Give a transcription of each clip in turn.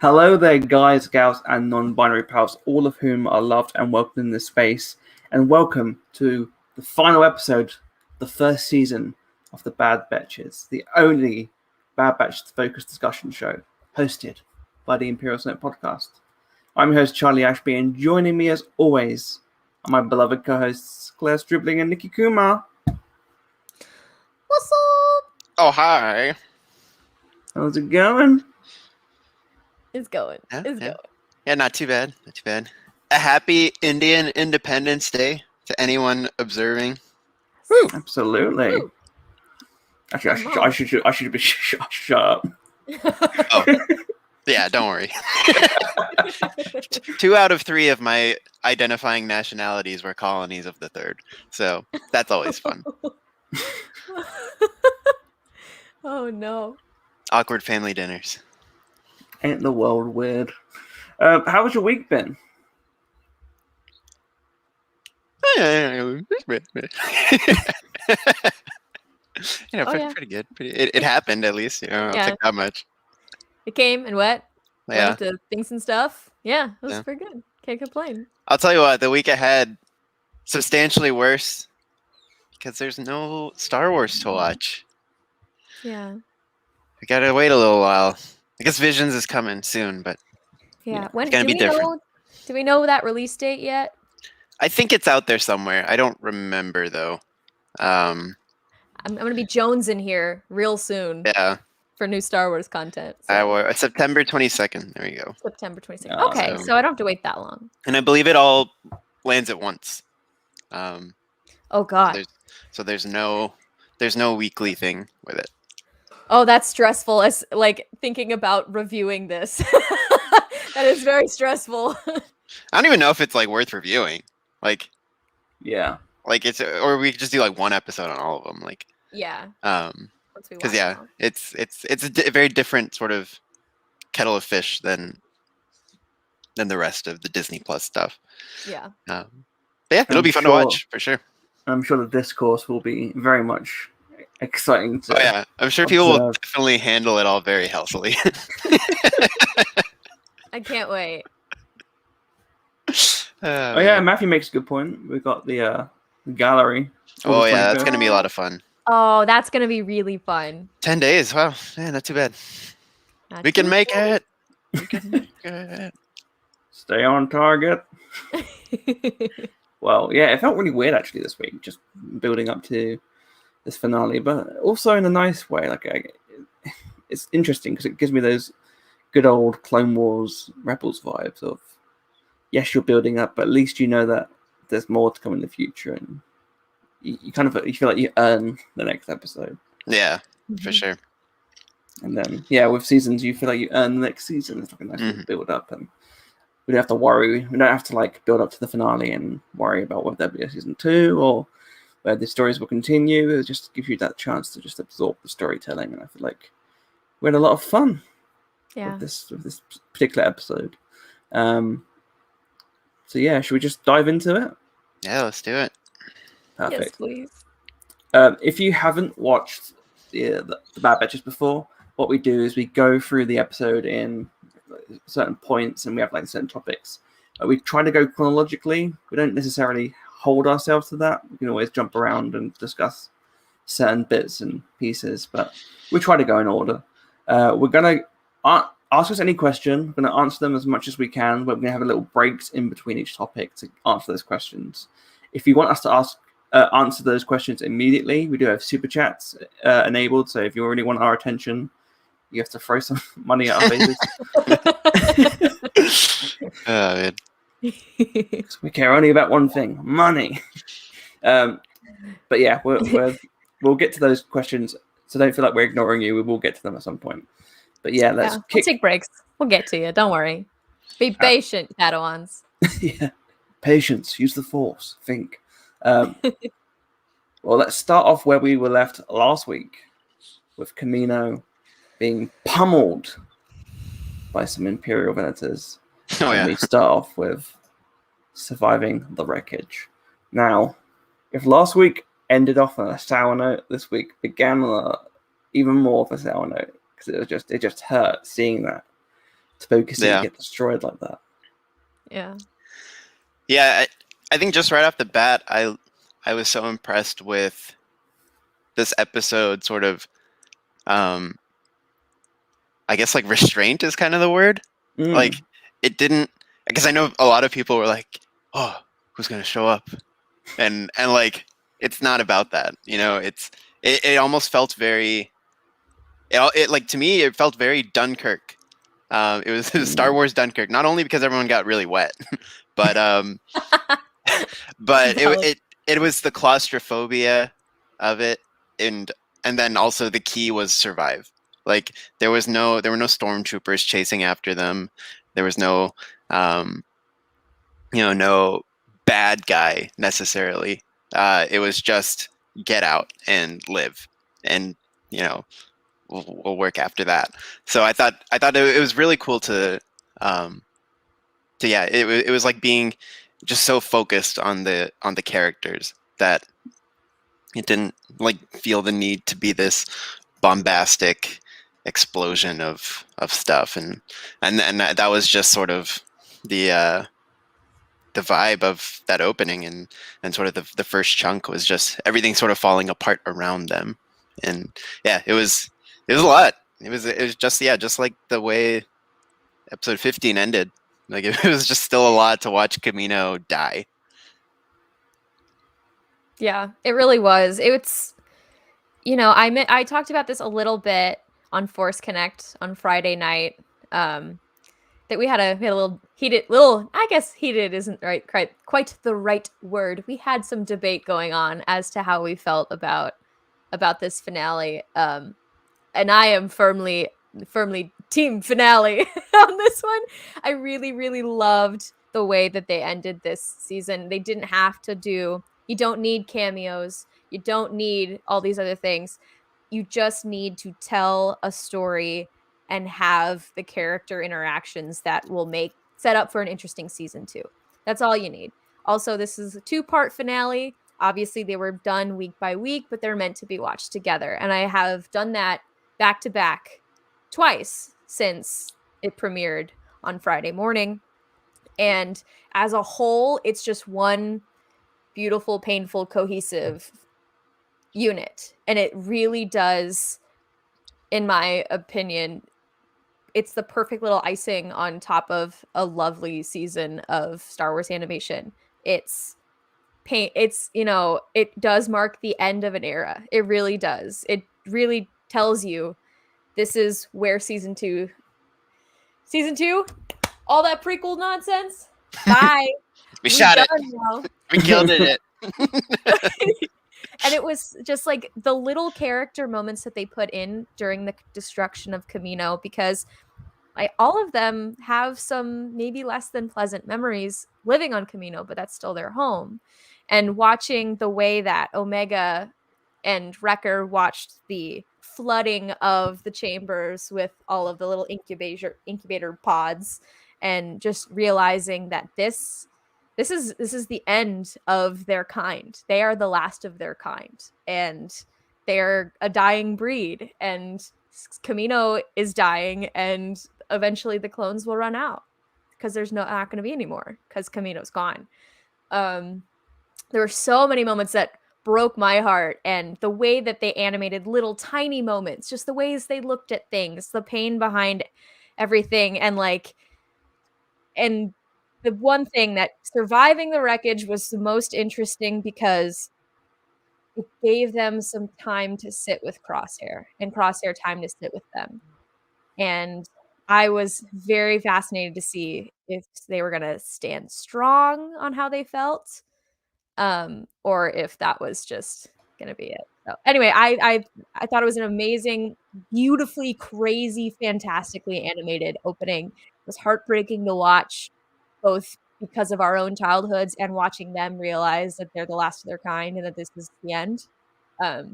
Hello there, guys, gals, and non-binary pals, all of whom are loved and welcomed in this space. And welcome to the final episode, the first season of the Bad Betches, the only Bad Batches-focused discussion show hosted by the Imperial Senate Podcast. I'm your host, Charlie Ashby, and joining me, as always, are my beloved co-hosts, Claire Stribling and Nicky Kumar. What's up? Oh, hi. How's it going? It's going. Going. Yeah, not too bad. Not too bad. A happy Indian Independence Day to anyone observing. Woo. Absolutely. Woo. Actually, I should be shut up. Oh, yeah, don't worry. 2 out of 3 of my identifying nationalities were colonies of the third, so that's always fun. Oh no. Awkward family dinners. Ain't the world weird? How was your week been? Pretty good. It happened at least. I'll take that much. It came and went. Yeah. Went to things and stuff. Yeah, it was pretty good. Can't complain. I'll tell you what, the week ahead, substantially worse because there's no Star Wars to watch. Yeah. We gotta wait a little while. I guess Visions is coming soon, but When it's gonna be different. Do we know that release date yet? I think it's out there somewhere. I don't remember though. I'm gonna be Jones in here real soon. Yeah. For new Star Wars content. So. September 22nd. There we go. September 22nd. Okay, so I don't have to wait that long. And I believe it all lands at once. Oh God. So there's no weekly thing with it. Oh, that's stressful. As like thinking about reviewing this. That is very stressful. I don't even know if it's like worth reviewing. Like, yeah, like or we could just do like one episode on all of them. Like, yeah. Because it's a very different sort of kettle of fish than the rest of the Disney Plus stuff. Yeah. But yeah, it'll be fun to watch for sure. I'm sure the discourse will be very much exciting to. Oh yeah, I'm sure people will definitely handle it all very healthily. I can't wait. Oh yeah, Matthew makes a good point. We've got the gallery. Oh yeah, that's gonna be a lot of fun. Oh, that's gonna be really fun. 10 days. Wow, yeah, not too bad. We can make it. We can make it. Stay on target. Well, yeah, it felt really weird actually this week, just building up to this finale, but also in a nice way. Like, it's interesting because it gives me those good old Clone Wars Rebels vibes of, yes, you're building up, but at least you know that there's more to come in the future, and you feel like you earn the next episode. Yeah, for sure. And then, yeah, with seasons, you feel like you earn the next season. It's like a nice build up, and we don't have to worry. We don't have to like build up to the finale and worry about whether there'll be a season 2 or where the stories will continue. It just gives you that chance to just absorb the storytelling, and I feel like we had a lot of fun. Yeah. With this particular episode. So yeah, should we just dive into it? Yeah, let's do it. Perfect. Yes, please. If you haven't watched the Bad Betches before, what we do is we go through the episode in certain points, and we have like certain topics. We try to go chronologically. We don't necessarily hold ourselves to that. We can always jump around and discuss certain bits and pieces, but we try to go in order. We're gonna ask us any question. We're going to answer them as much as we can. We're going to have a little breaks in between each topic to answer those questions. If you want us to answer those questions immediately, we do have super chats enabled. So if you really want our attention, you have to throw some money at our faces. Oh, man. We care only about one thing: money. But yeah, we'll get to those questions. So don't feel like we're ignoring you. We will get to them at some point. But yeah, We'll take breaks. We'll get to you. Don't worry. Be patient, Padawans. Yeah, patience. Use the Force. Think. Well, let's start off where we were left last week, with Kamino being pummeled by some Imperial Venators. Oh yeah. And we start off with surviving the wreckage. Now, if last week ended off on a sour note, this week began on even more of a sour note. Because it just hurt seeing that to focus Yeah. and get destroyed like that. Yeah. I think just right off the bat, I was so impressed with this episode. Sort of, I guess like restraint is kind of the word. Like it didn't, because I know a lot of people were like, "Oh, who's gonna show up?" And like it's not about that, you know. It almost felt very. It like to me it felt very Dunkirk. It was Star Wars Dunkirk, not only because everyone got really wet, but but it was the claustrophobia of it, and then also the key was survive. Like there were no stormtroopers chasing after them. There was no no bad guy necessarily. It was just get out and live, and we'll work after that. So I thought it was really cool to it was like being just so focused on the characters that it didn't like feel the need to be this bombastic explosion of stuff, and that was just sort of the vibe of that opening, and sort of the first chunk was just everything sort of falling apart around them. And yeah, it was a lot. It was just like the way episode 15 ended. Like it was just still a lot to watch Kamino die. Yeah, it really was. It's, I talked about this a little bit on Force Connect on Friday night. That we had a little heated, I guess heated isn't quite the right word. We had some debate going on as to how we felt about this finale. And I am firmly team finale on this one. I really, really loved the way that they ended this season. They didn't have to you don't need cameos. You don't need all these other things. You just need to tell a story and have the character interactions that will set up for an interesting season 2. That's all you need. Also, this is a 2-part finale. Obviously, they were done week by week, but they're meant to be watched together. And I have done that back to back twice since it premiered on Friday morning. And as a whole, it's just one beautiful, painful, cohesive unit. And it really does, in my opinion, it's the perfect little icing on top of a lovely season of Star Wars animation. It does mark the end of an era. It really does. It really tells you this is where season 2, all that prequel nonsense. Bye. We shot it. Now. We killed it. And it was just like the little character moments that they put in during the destruction of Kamino, because all of them have some maybe less than pleasant memories living on Kamino, but that's still their home. And watching the way that Omega and Wrecker watched the flooding of the chambers with all of the little incubator pods, and just realizing that this is the end of their kind. They are the last of their kind, and they're a dying breed, and Kamino is dying, and eventually the clones will run out because there's not going to be any more because Kamino's gone. There were so many moments that broke my heart, and the way that they animated little tiny moments, just the ways they looked at things, the pain behind everything, and the one thing that surviving the wreckage was the most interesting because it gave them some time to sit with Crosshair, and Crosshair time to sit with them. And I was very fascinated to see if they were going to stand strong on how they felt, or if that was just going to be it. So anyway, I thought it was an amazing, beautifully, crazy, fantastically animated opening. It was heartbreaking to watch, both because of our own childhoods and watching them realize that they're the last of their kind and that this is the end. It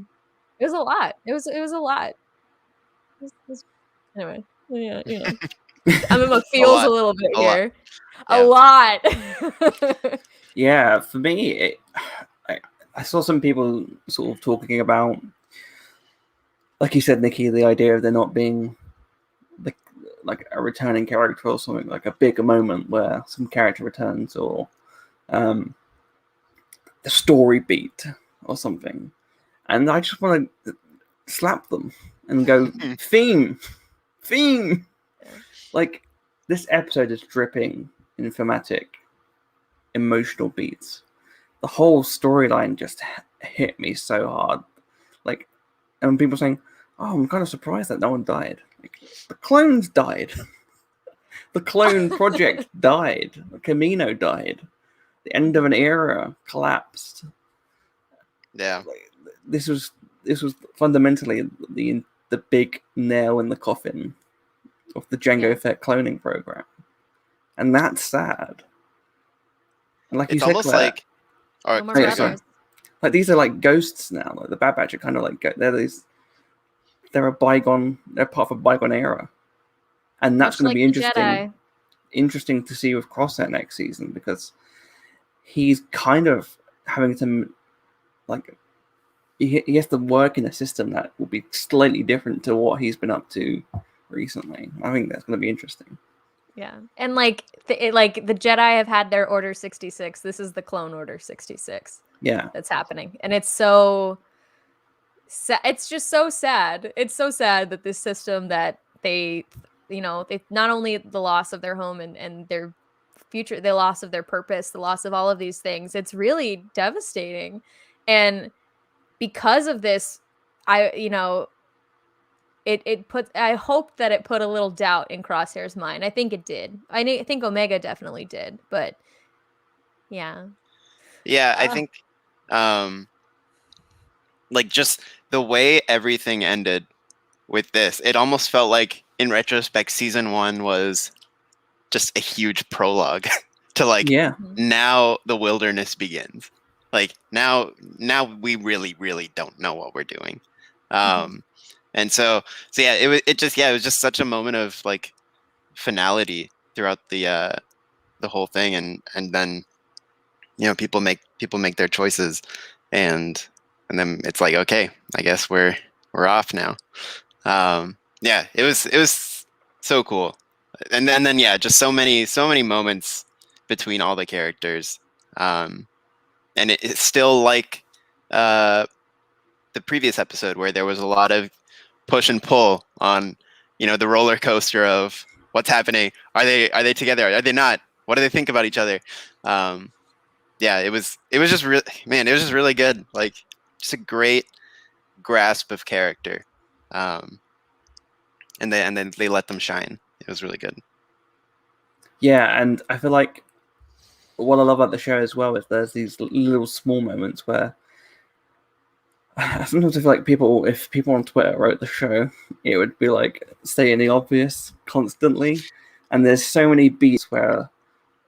was a lot. It was a lot. Anyway, yeah. I'm in my feels a little bit here. A lot. Yeah, for me, I saw some people sort of talking about, like you said, Nicky, the idea of there not being like a returning character or something, like a bigger moment where some character returns, or a story beat or something. And I just want to slap them and go, theme. Like, this episode is dripping in thematic, emotional beats. The whole storyline just hit me so hard. Like, and people saying, "Oh, I'm kind of surprised that no one died." Like, the clones died. The clone project died. Kamino died. The end of an era collapsed. Yeah. Like, this was fundamentally the big nail in the coffin of the Jango Fett cloning program, and that's sad. And like It's you said, almost Claire, like, or, No more yeah, brothers. sorry. like these are like ghosts now. Like the Bad Batch are kind of like they're part of a bygone era, and that's going to Much be like the interesting. Jedi. Interesting to see with Crosshair next season, because he's kind of having to like he has to work in a system that will be slightly different to what he's been up to recently. I think that's going to be interesting. Yeah, and like the Jedi have had their Order 66. This is the Clone Order 66. Yeah, That's happening, and it's so it's just so sad. It's so sad that this system that they not only the loss of their home and their future, the loss of their purpose, the loss of all of these things, it's really devastating. And because of this, I hope that it put a little doubt in Crosshair's mind. I think it did. I think Omega definitely did, but yeah. Yeah, I think like just the way everything ended with this, it almost felt like in retrospect season 1 was just a huge prologue to like now the wilderness begins. Like now we really don't know what we're doing. And so yeah, it was just such a moment of like finality throughout the whole thing, and then people make their choices, and then it's like, okay, I guess we're off now. Yeah, it was so cool, and then yeah, just so many moments between all the characters, and it's still like the previous episode where there was a lot of push and pull on the roller coaster of what's happening. Are they together? Are they not? What do they think about each other? Yeah, it was just really, man, it was just really good. Like, just a great grasp of character, and then they let them shine. It was really good. Yeah, and I feel like what I love about the show as well is there's these little small moments where sometimes I feel like if people on Twitter wrote the show, it would be like stating the obvious constantly. And there's so many beats where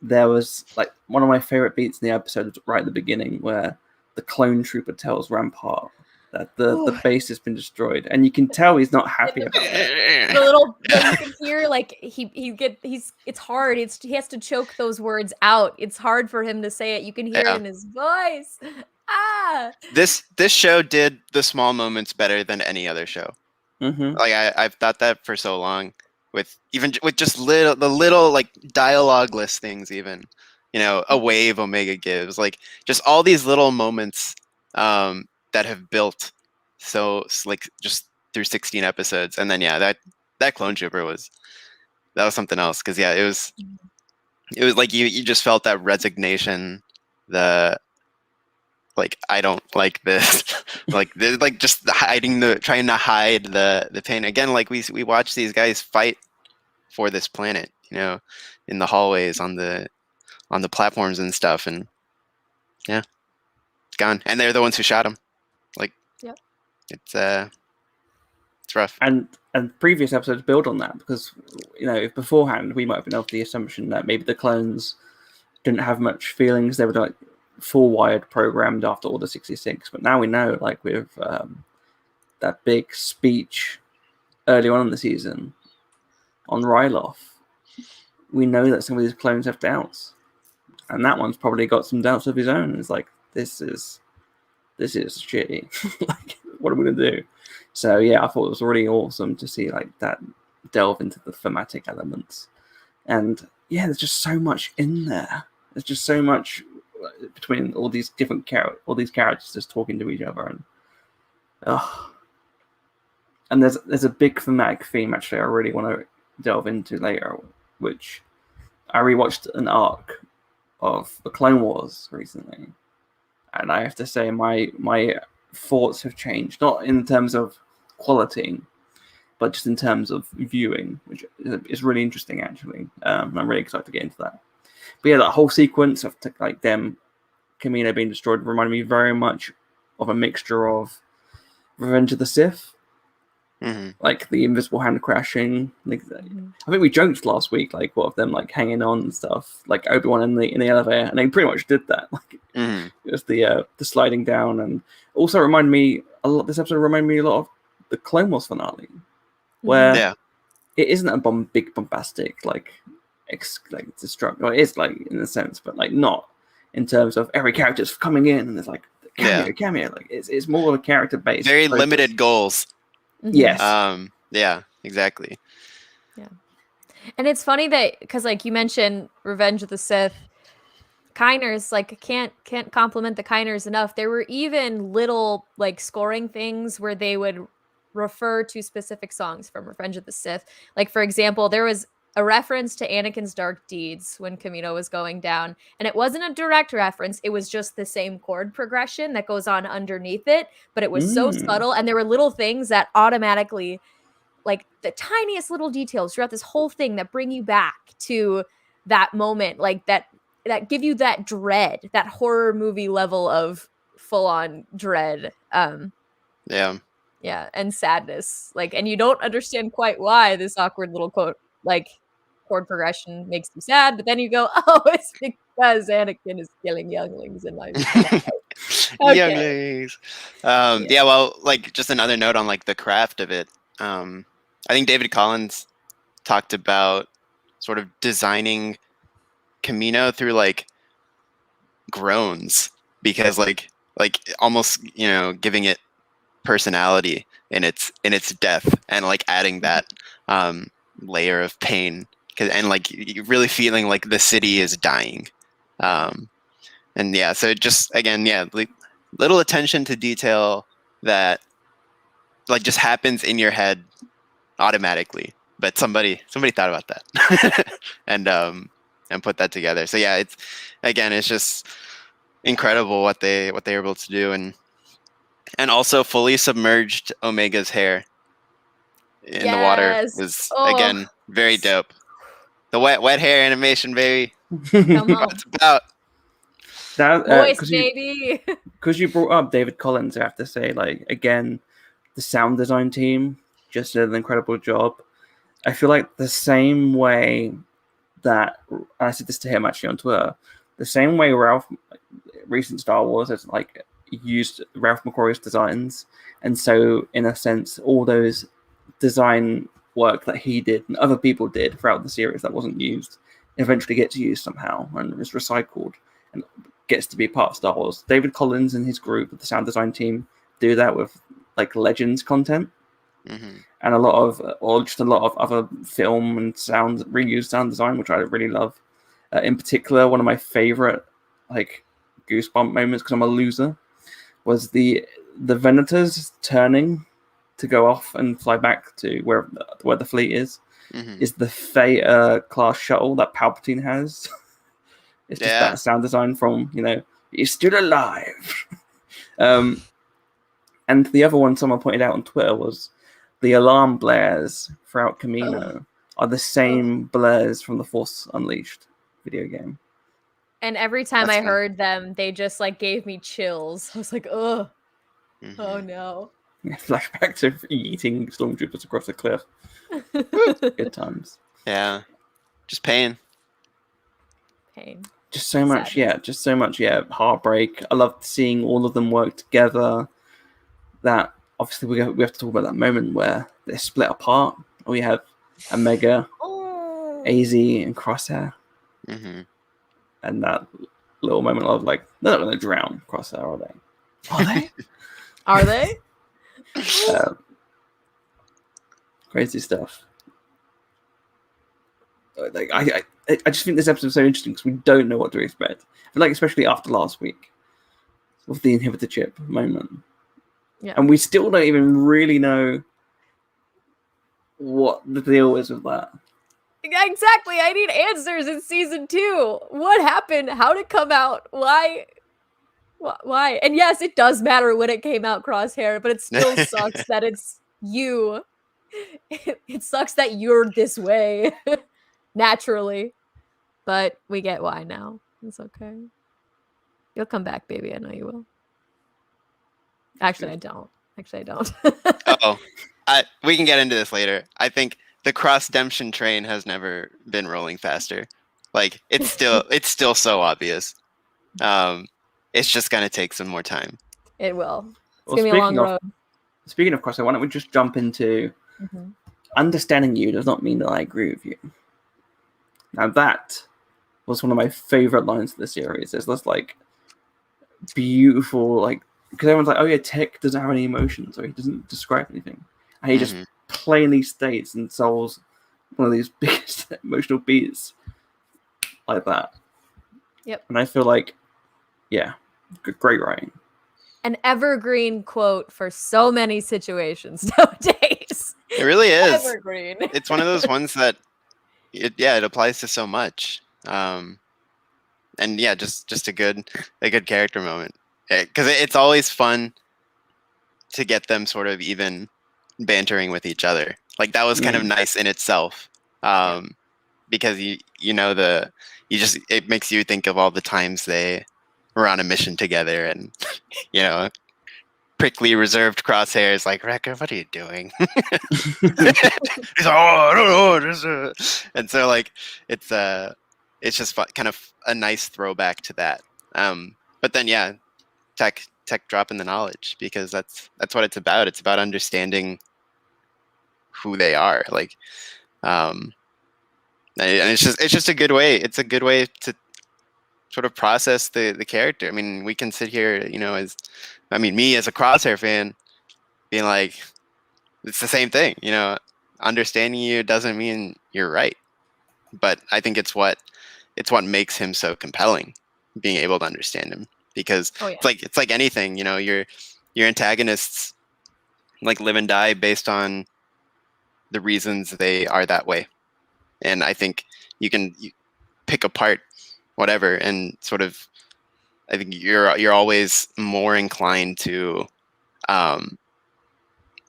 there was like one of my favorite beats in the episode right at the beginning where the clone trooper tells Rampart that the base has been destroyed, and you can tell he's not happy about it. The little that you can hear, like it's hard. He has to choke those words out. It's hard for him to say it. You can hear it in his voice. This show did the small moments better than any other show. Like I've thought that for so long, with just the little like dialogueless things, even a wave Omega gives, like just all these little moments that have built so like just through 16 episodes, and then that clone trooper was something else, because it was like you just felt that resignation, the like, I don't like this, like just trying to hide the pain. Again, like we watch these guys fight for this planet, in the hallways, on the platforms and stuff, and yeah, it's gone. And they're the ones who shot him. Like, it's rough. And previous episodes build on that, because if beforehand we might have been of the assumption that maybe the clones didn't have much feelings, they were like full wired programmed after Order 66, but now we know, like with that big speech early on in the season on Ryloth, we know that some of these clones have doubts, and that one's probably got some doubts of his own. It's like, this is shitty. Like, what are we gonna do? So yeah, I thought it was really awesome to see like that delve into the thematic elements. And yeah, there's just so much in there. There's just so much between all these different characters just talking to each other, and there's a big thematic theme actually I really want to delve into later, which I rewatched an arc of the Clone Wars recently, and I have to say my thoughts have changed, not in terms of quality, but just in terms of viewing, which is really interesting actually. I'm really excited to get into that. But yeah, that whole sequence of like them, Kamino being destroyed, reminded me very much of a mixture of Revenge of the Sith, like the invisible hand crashing. Like, I think we joked last week, like what of them like hanging on and stuff, like Obi-Wan in the elevator, and they pretty much did that. Like it was the sliding down, and also reminded me a lot. This episode reminded me a lot of the Clone Wars finale, where it isn't a big bombastic like destruct. Well, it is like in a sense, but like not in terms of every character's coming in and there's like cameo. Like it's more of a character based. Very limited goals. Yes. Yeah, exactly. Yeah. And it's funny that because like you mentioned Revenge of the Sith, Kiners, like can't compliment the Kiners enough. There were even little like scoring things where they would refer to specific songs from Revenge of the Sith. Like for example, there was a reference to Anakin's dark deeds when Kamino was going down. And it wasn't a direct reference. It was just the same chord progression that goes on underneath it. But it was so subtle. And there were little things that automatically, like the tiniest little details throughout this whole thing that bring you back to that moment. Like that give you that dread, that horror movie level of full on dread. Yeah. And sadness. Like, and you don't understand quite why this awkward little chord progression makes you sad, but then you go, oh, it's because Anakin is killing younglings in my younglings. Yeah, well, like just another note on like the craft of it. I think David Collins talked about sort of designing Kamino through like groans, because like almost, you know, giving it personality in its death, and like adding that layer of pain, and like you're really feeling like the city is dying, and yeah, so just again, like little attention to detail that like just happens in your head automatically, but somebody thought about that and put that together. So yeah, it's just incredible what they were able to do, and also fully submerged Omega's hair in the water was again very dope. The wet hair animation, baby. Come on. What it's about. Voice, baby. Because you brought up David Collins, I have to say, like, again, the sound design team just did an incredible job. I feel like the same way that, I said this to him actually on Twitter, the same way Ralph, recent Star Wars, has like used Ralph McQuarrie's designs, and so in a sense all those design work that he did and other people did throughout the series that wasn't used eventually gets used somehow and is recycled and gets to be part of Star Wars. David Collins and his group, the sound design team, do that with like Legends content, and a lot of other film and sound reused sound design, which I really love. In particular, one of my favorite like goosebump moments, because I'm a loser, was the Venators turning to go off and fly back to where the fleet is the Theta class shuttle that Palpatine has. It's just that sound design from, you know, he's still alive. And the other one someone pointed out on Twitter was the alarm blares throughout Kamino are the same blares from the Force Unleashed video game. And every time I heard them, they just like gave me chills. I was like, ugh. Oh no. Flashback to eating stormtroopers across the cliff. Good times. Yeah. Just pain. Just so much, heartbreak. I loved seeing all of them work together. That obviously we have to talk about that moment where they're split apart. We have Omega, AZ, and Crosshair. And that little moment of like, they're not going to drown Crosshair, are they? Are they? Are they? Crazy stuff. Like I just think this episode's so interesting because we don't know what to expect. I feel like especially after last week with the inhibitor chip moment, and we still don't even really know what the deal is with that. Exactly. I need answers in season 2. What happened? How'd it come out? Why? Why? And yes, it does matter when it came out, Crosshair, but it still sucks that it's you. It sucks that you're this way naturally, but we get why now. It's okay. You'll come back, baby. I know you will. Actually, I don't. We can get into this later. I think the cross-demption train has never been rolling faster. Like it's still so obvious. It's just gonna take some more time. It will. It's gonna be a long road. Speaking of Crosshair, why don't we just jump into understanding you does not mean that I agree with you. Now that was one of my favorite lines of the series. There's this like beautiful, like, because everyone's like, oh yeah, Tech doesn't have any emotions or he doesn't describe anything, and he just plainly states and solves one of these biggest emotional beats like that. Yep. And I feel like, yeah, great writing. An evergreen quote for so many situations nowadays. It really is. Evergreen. It's one of those ones that it applies to so much. And yeah, just a good character moment. Because it's always fun to get them sort of even bantering with each other. Like that was kind of nice in itself. Because it makes you think of all the times they were on a mission together, and prickly reserved Crosshairs like, Wrecker, what are you doing? He's like, oh, I don't know. And so like it's just fun, kind of a nice throwback to that. But then yeah, tech dropping the knowledge, because that's what it's about. It's about understanding who they are. Like and it's just a good way. It's a good way to sort of process the character. I mean, we can sit here, me as a Crosshair fan, being like, it's the same thing. Understanding you doesn't mean you're right, but I think it's what makes him so compelling, being able to understand him. Because it's like anything, your antagonists like live and die based on the reasons they are that way. And I think you pick apart whatever, and sort of, I think you're always more inclined to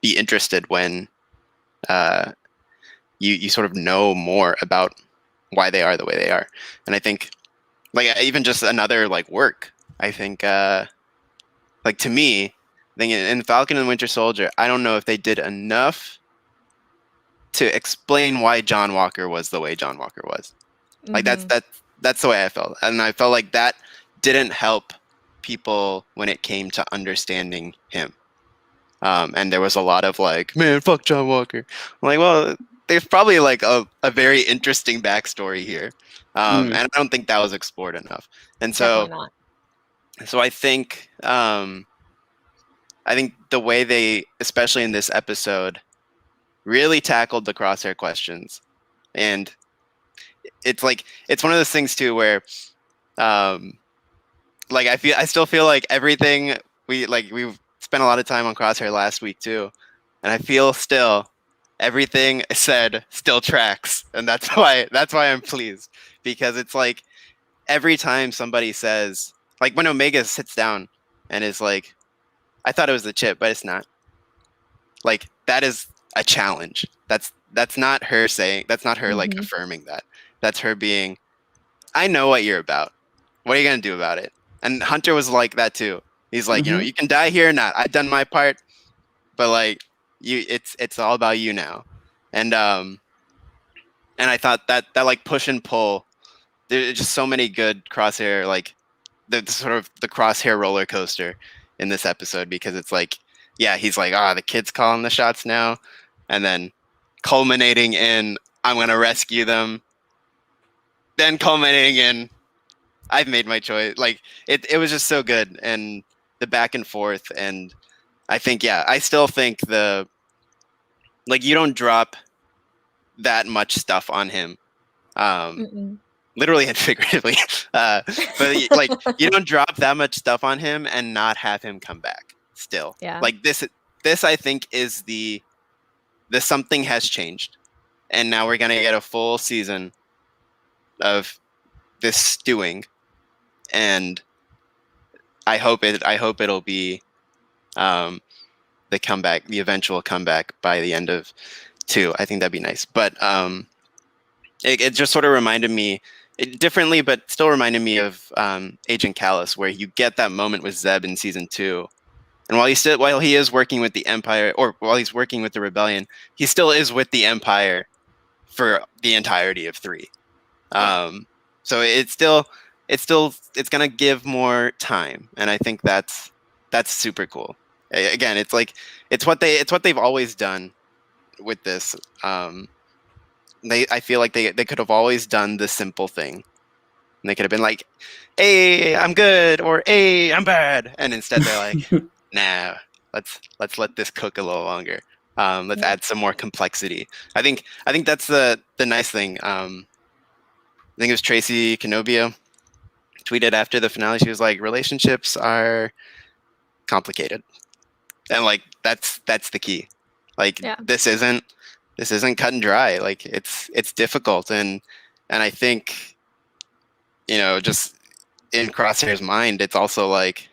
be interested when you sort of know more about why they are the way they are. And I think, like, even just another like work, I think like, to me, I think in Falcon and Winter Soldier, I don't know if they did enough to explain why John Walker was the way John Walker was. Like that's the way I felt. And I felt like that didn't help people when it came to understanding him. And there was a lot of like, man, fuck John Walker. I'm like, well, there's probably like a very interesting backstory here. And I don't think that was explored enough. And so, I think the way they, especially in this episode, really tackled the Crosshair questions. And it's like, it's one of those things too where like I still feel like everything we've spent a lot of time on Crosshair last week too, and I feel still everything I said still tracks, and that's why I'm pleased, because it's like every time somebody says, like when Omega sits down and is like, I thought it was the chip, but it's not. Like, that is a challenge. That's not her saying, that's not her like affirming that. That's her being, I know what you're about. What are you going to do about it? And Hunter was like that too. He's like, you can die here or not. I've done my part, but like it's all about you now. And I thought that like push and pull, there's just so many good Crosshair, like the sort of the Crosshair roller coaster in this episode, because it's like, yeah, he's like, the kid's calling the shots now, and then culminating in, I'm going to rescue them. Then culminating in, I've made my choice. Like it was just so good, and the back and forth. And I think, I still think you don't drop that much stuff on him Literally and figuratively. But like, you don't drop that much stuff on him and not have him come back still. Yeah. Like this I think is the something has changed, and now we're gonna get a full season of this stewing, and I hope it'll be the comeback, the eventual comeback by the end of 2. I think that'd be nice. But it just sort of reminded me differently, but still reminded me of Agent Callus, where you get that moment with Zeb in season 2. And while he is working with the Empire, or while he's working with the Rebellion, he still is with the Empire for the entirety of 3. So it's gonna give more time, and I think that's super cool. Again, it's what they've always done with this. I feel like they could have always done the simple thing. And they could have been like, "Hey, I'm good," or "Hey, I'm bad," and instead they're like, "Nah, let's let this cook a little longer. Let's add some more complexity." I think that's the nice thing. I think it was Tracy Canobio tweeted after the finale. She was like, "Relationships are complicated," and like that's the key. Like this isn't cut and dry. Like it's difficult, and I think, just in Crosshair's mind, it's also like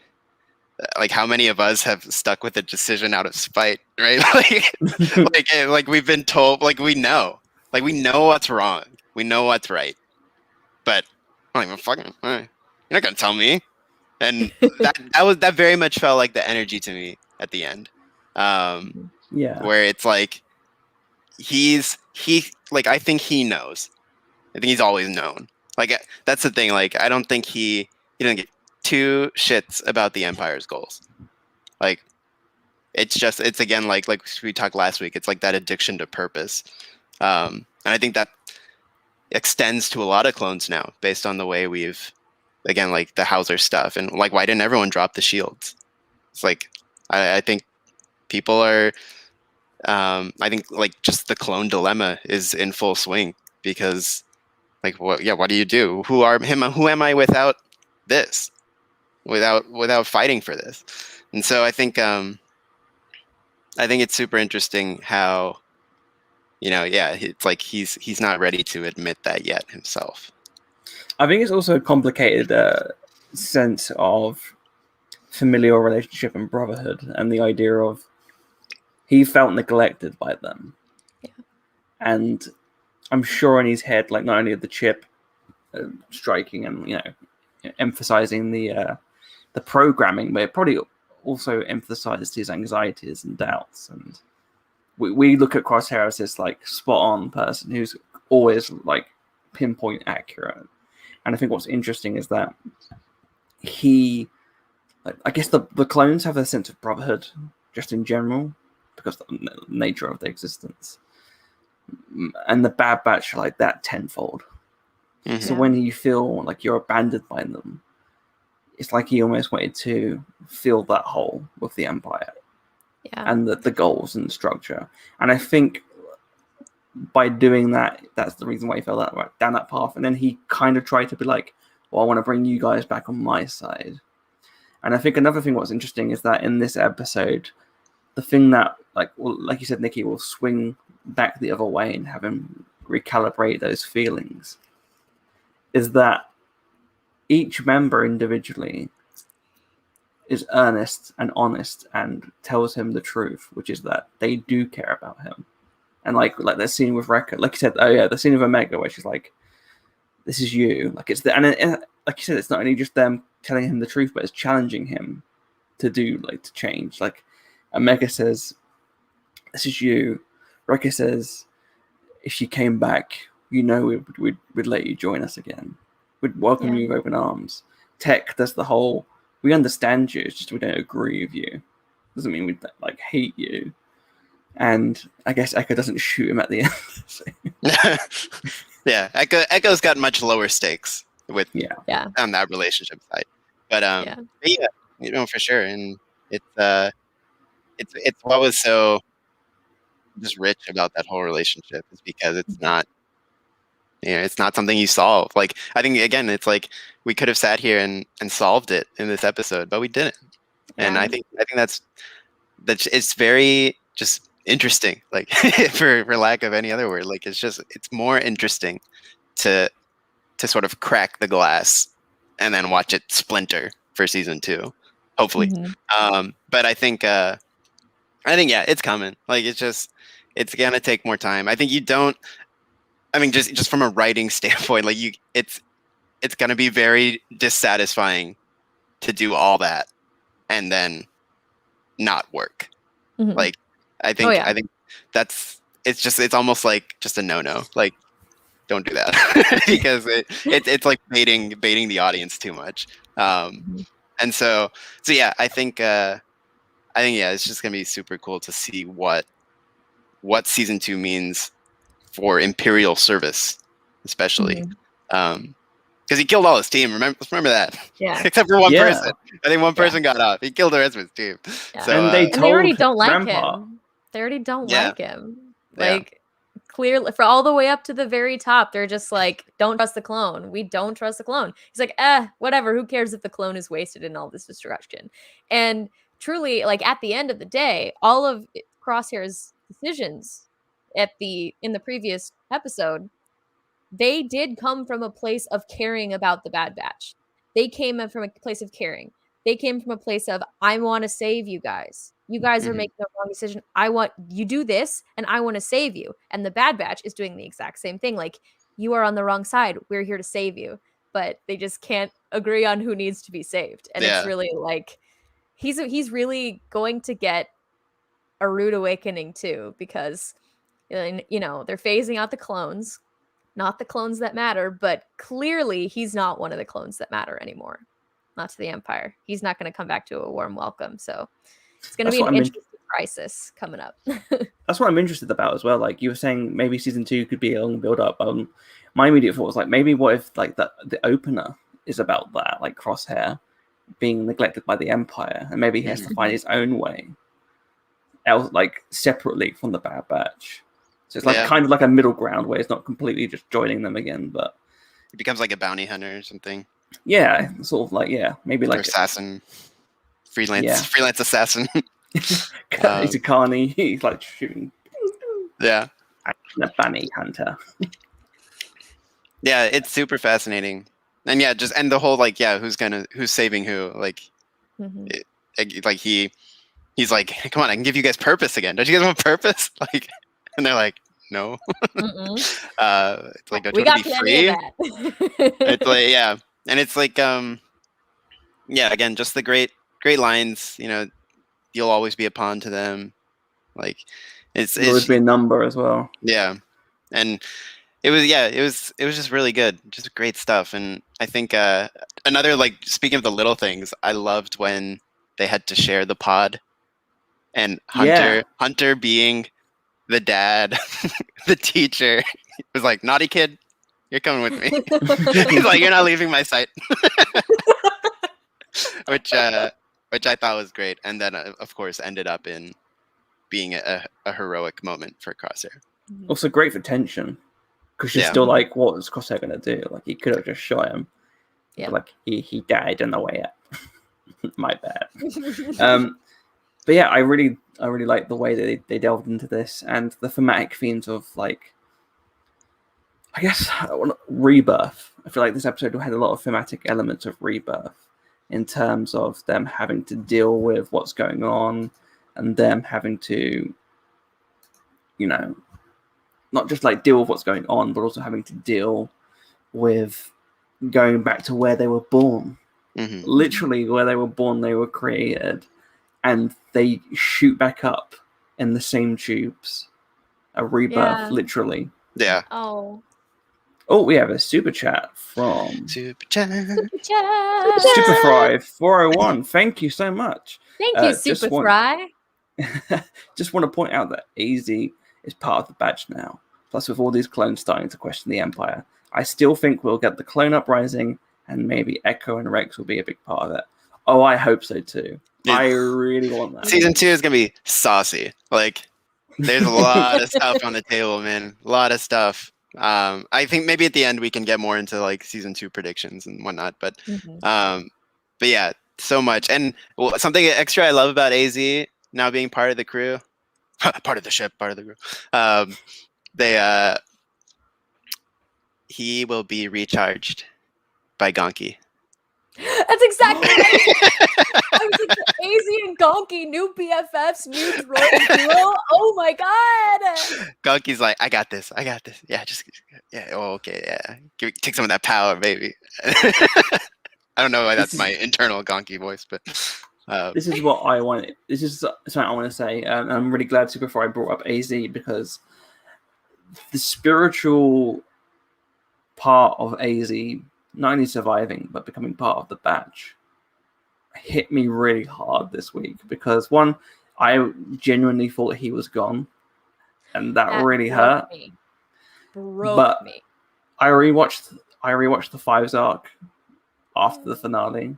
how many of us have stuck with a decision out of spite, right? like we've been told, like we know what's wrong, we know what's right, but I'm like, well, fucking, you're not gonna tell me. And that very much felt like the energy to me at the end. Where it's like I think he knows. I think he's always known. Like that's the thing. Like I don't think he didn't get 2 shits about the Empire's goals. Like it's again like we talked last week. It's like that addiction to purpose, and I think that extends to a lot of clones now, based on the way we've, again, like the Hauser stuff, and like why didn't everyone drop the shields? It's like I think people are. I think like just the clone dilemma is in full swing, because like what do you do? Who am I without this? Without fighting for this? And so I think it's super interesting how it's like he's not ready to admit that yet himself. I think it's also a complicated sense of familial relationship and brotherhood, and the idea of he felt neglected by them. Yeah. And I'm sure in his head, like not only the chip striking and emphasizing the programming, but it probably also emphasized his anxieties and doubts. And we look at Crosshair as this like spot on person who's always like pinpoint accurate. And I think what's interesting is that I guess the clones have a sense of brotherhood just in general, because of the nature of their existence. And the Bad Batch are like that tenfold. Mm-hmm. So when you feel like you're abandoned by them, it's like he almost wanted to fill that hole with the Empire. Yeah. And the goals and the structure. And I think by doing that, that's the reason why he fell down that path. And then he kind of tried to be like, well, I want to bring you guys back on my side. And I think another thing what's interesting is that in this episode, the thing that, like you said, Nicky, will swing back the other way and have him recalibrate those feelings, is that each member individually is earnest and honest and tells him the truth, which is that they do care about him. And like that scene with Rekka, like you said, the scene of Omega where she's like, "This is you." Like it's and like you said, it's not only just them telling him the truth, but it's challenging him to change. Like Omega says, "This is you." Rekka says, "If she came back, we'd let you join us again. We'd welcome you with open arms." Tech does the whole, "We understand you, it's just we don't agree with you." Doesn't mean we like hate you. And I guess Echo doesn't shoot him at the end. Yeah, Echo's got much lower stakes with on that relationship side. But for sure. And it's what was so just rich about that whole relationship is because it's not It's not something you solve. Like, I think again, it's like we could have sat here and solved it in this episode, but we didn't. And I think that's it's very just interesting, like for lack of any other word. Like, it's more interesting to sort of crack the glass and then watch it splinter for season 2, hopefully. But I think yeah, it's coming. Like, it's gonna take more time. I think just from a writing standpoint, like it's gonna be very dissatisfying to do all that and then not work. Like, I think it's almost like just a no. Like, don't do that because it's like baiting the audience too much. And so yeah, I think yeah, it's just gonna be super cool to see what season 2 means for Imperial service, especially. Because he killed all his team. Let's remember that. Yeah. Except for one person. I think one person got off. He killed the rest of his team. Yeah. So, and they already don't like Grandpa. him. They already don't like him. Like, clearly, for all the way up to the very top, they're just like, don't trust the clone. We don't trust the clone. He's like, whatever. Who cares if the clone is wasted in all this destruction? And truly, like, at the end of the day, all of Crosshair's decisions in the previous episode, they did come from a place of caring about the Bad Batch. They came from a place of caring. They came from a place of, I want to save you guys. You guys are making the wrong decision. I want you do this, and I want to save you. And the Bad Batch is doing the exact same thing. Like, you are on the wrong side. We're here to save you. But they just can't agree on who needs to be saved. And it's really like, he's really going to get a rude awakening too, because, they're phasing out the clones. Not the clones that matter, but clearly he's not one of the clones that matter anymore. Not to the Empire. He's not going to come back to a warm welcome. So it's going to be an interesting crisis coming up. That's what I'm interested about as well. Like, you were saying, maybe season 2 could be a long build up. My immediate thought was like, maybe what if like the opener is about that, like Crosshair being neglected by the Empire, and maybe he has to find his own way, else like separately from the Bad Batch. So it's like kind of like a middle ground where it's not completely just joining them again, but it becomes like a bounty hunter or something. Yeah, sort of like maybe like assassin, freelance assassin. He's a carny. He's like shooting. Yeah, a bounty hunter. Yeah, it's super fascinating, and and the whole like who's saving who, like, like he's like, come on, I can give you guys purpose again. Don't you guys want purpose? Like, and they're like, no. It's like, don't you want to be free? It's like, and it's like, again, just the great lines. You'll always be a pawn to them. Like, it's always be a number as well. Yeah, and it was just really good, just great stuff. And I think another, like, speaking of the little things, I loved when they had to share the pod, and Hunter being the dad, the teacher, was like, naughty kid, you're coming with me. He's like, you're not leaving my sight. which I thought was great, and then of course ended up in being a heroic moment for Crosshair. Also great for tension, because she's still like, what was Crosshair gonna do? Like, he could have just shot him. But, like, he died on the way up. My bad. But yeah, I really like the way that they delved into this, and the thematic themes of, like, I guess, rebirth. I feel like this episode had a lot of thematic elements of rebirth, in terms of them having to deal with what's going on, and them having to, not just like deal with what's going on, but also having to deal with going back to where they were born. Literally where they were born, they were created, and they shoot back up in the same tubes. A rebirth, literally. Yeah. Oh, we have a super chat from Super Chat. Super Fry 401. Thank you so much. Thank you, Super Fry. Just want to point out that AZ is part of the badge now. Plus, with all these clones starting to question the Empire, I still think we'll get the clone uprising, and maybe Echo and Rex will be a big part of it. Oh, I hope so too. I really want that. Season 2 is gonna be saucy. Like, there's a lot of stuff on the table, man. A lot of stuff. I think maybe at the end we can get more into like season 2 predictions and whatnot. But yeah, so much. And something extra I love about AZ now being part of the crew, part of the ship, part of the crew. He will be recharged by Gonki. That's exactly what I was like, AZ and Gonki, new BFFs, new droid duo. Oh my god! Gonki's like, I got this. Yeah, okay, yeah. Take some of that power, baby. I don't know why that's my internal Gonki voice, but this is what I want. This is something I want to say. And I'm really glad to before I brought up AZ, because the spiritual part of AZ, not only surviving but becoming part of the batch, hit me really hard this week, because one, I genuinely thought he was gone, and that really hurt. Broke me. I rewatched the Fives arc after the finale,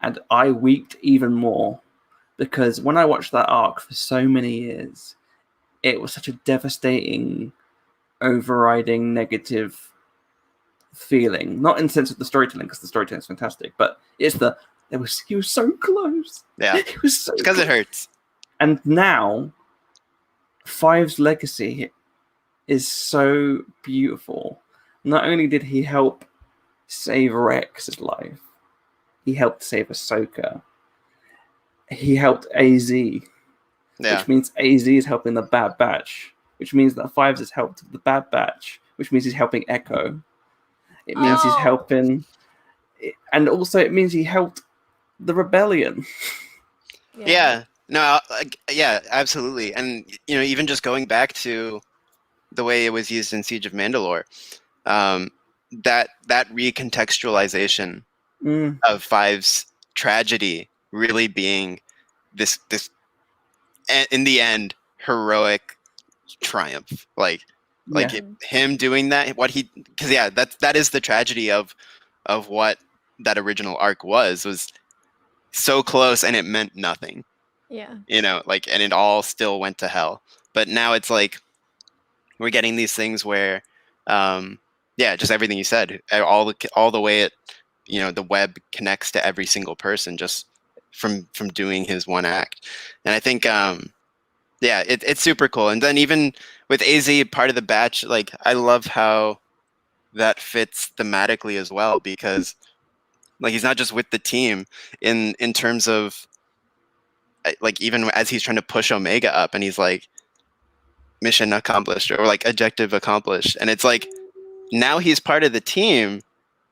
and I weeped even more, because when I watched that arc for so many years, it was such a devastating, overriding negative feeling. Not in the sense of the storytelling, because the storytelling is fantastic, but it's he was so close. Yeah, it was so because it hurts. And now, Five's legacy is so beautiful. Not only did he help save Rex's life, he helped save Ahsoka. He helped AZ, which means AZ is helping the Bad Batch, which means that Fives has helped the Bad Batch, which means he's helping Echo. It means he's helping, and also it means he helped the rebellion. Yeah, absolutely. And even just going back to the way it was used in Siege of Mandalore, that recontextualization of Five's tragedy really being this in the end heroic triumph, like him doing that, that is the tragedy of what that original arc was so close and it meant nothing. And it all still went to hell. But now it's like we're getting these things where just everything you said, all the way it the web connects to every single person just from doing his one act. And I think it's super cool. And then even with AZ part of the batch, like I love how that fits thematically as well, because like he's not just with the team in terms of like even as he's trying to push Omega up and he's like mission accomplished or like objective accomplished, and it's like now he's part of the team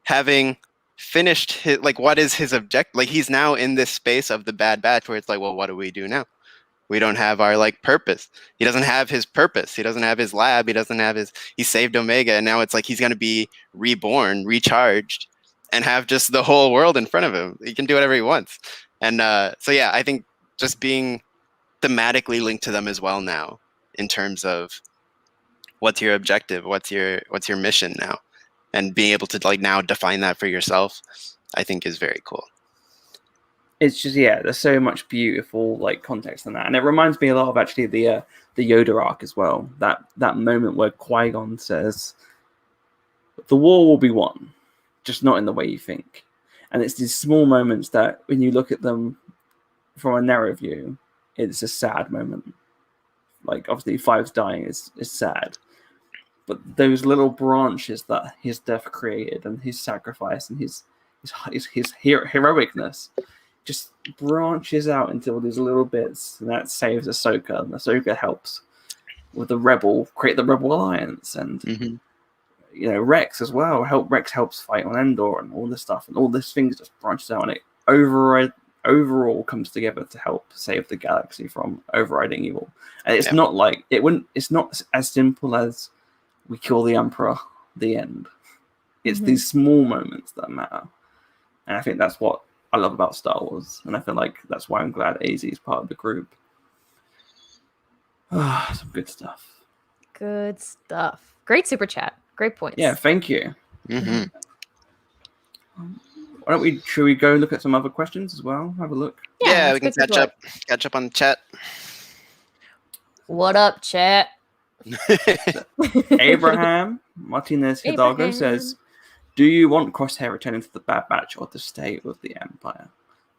having finished his, like what is his objective, like he's now in this space of the Bad Batch where it's like, well, what do we do now? We don't have our like purpose. He doesn't have his purpose. He doesn't have his lab. He saved Omega, and now it's like he's going to be reborn, recharged, and have just the whole world in front of him. He can do whatever he wants. And I think just being thematically linked to them as well now in terms of what's your objective, what's your mission now, and being able to like now define that for yourself, I think is very cool. It's just there's so much beautiful like context in that, and it reminds me a lot of actually the Yoda arc as well. That moment where Qui-Gon says, "The war will be won, just not in the way you think." And it's these small moments that, when you look at them from a narrow view, it's a sad moment. Like obviously, Five's dying is sad, but those little branches that his death created, and his sacrifice, and his heroicness, just branches out into all these little bits, and that saves Ahsoka. And Ahsoka helps with create the Rebel Alliance, and Rex as well. Rex helps fight on Endor, and all this stuff, and all these things just branches out, and it overall comes together to help save the galaxy from overriding evil. And it's not like it's not as simple as we kill the Emperor, the end. It's these small moments that matter, and I think that's what I love about Star Wars, and I feel like that's why I'm glad AZ is part of the group. Some good stuff. Good stuff. Great super chat. Great points. Yeah, thank you. Should we go look at some other questions as well? Have a look. Yeah, we can catch up on the chat. What up, chat? Abraham Martinez Hidalgo says, "Do you want Crosshair returning to the Bad Batch or to stay with the Empire?"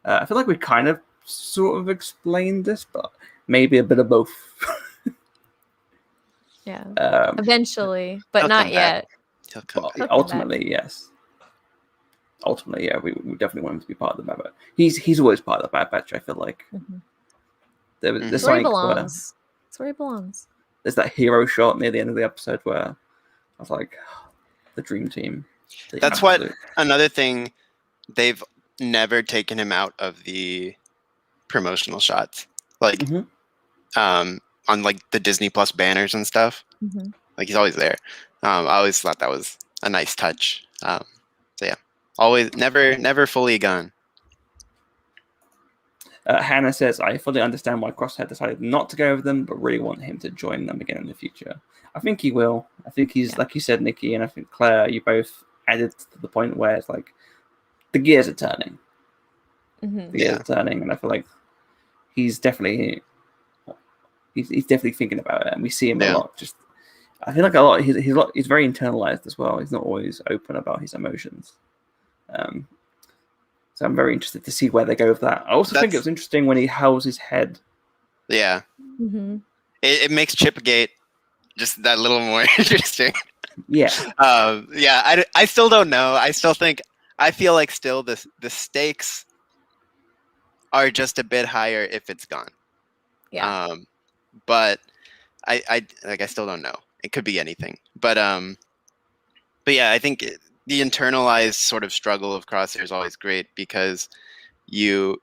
I feel like we kind of sort of explained this, but maybe a bit of both. Yeah. Eventually, but he'll not come yet. He'll come back. Ultimately, yes. Ultimately, yeah, we definitely want him to be part of the Bad Batch. He's always part of the Bad Batch, I feel like. Mm-hmm. There's That's where he belongs. That's where he belongs. There's that hero shot near the end of the episode where I was like, the dream team. That's what another thing, they've never taken him out of the promotional shots. Like on like the Disney Plus banners and stuff. Mm-hmm. Like he's always there. I always thought that was a nice touch. So yeah, always never fully gone. Hannah says, "I fully understand why Crosshair decided not to go with them, but really want him to join them again in the future." I think he will. I think he's like you said, Nikki, and I think Claire, you both added to the point where it's like the gears are turning. Mm-hmm. The gears are turning, and I feel like he's definitely thinking about it, and we see him a lot. Just I feel like a lot. He's very internalized as well. He's not always open about his emotions. So I'm very interested to see where they go with that. I also think it was interesting when he held his head. Yeah. Mm-hmm. It makes Chipgate just that little more interesting. Yeah. Yeah. I still don't know. I feel like still the stakes are just a bit higher if it's gone. Yeah. But I still don't know. It could be anything. But yeah, I think the internalized sort of struggle of Crosshair is always great because you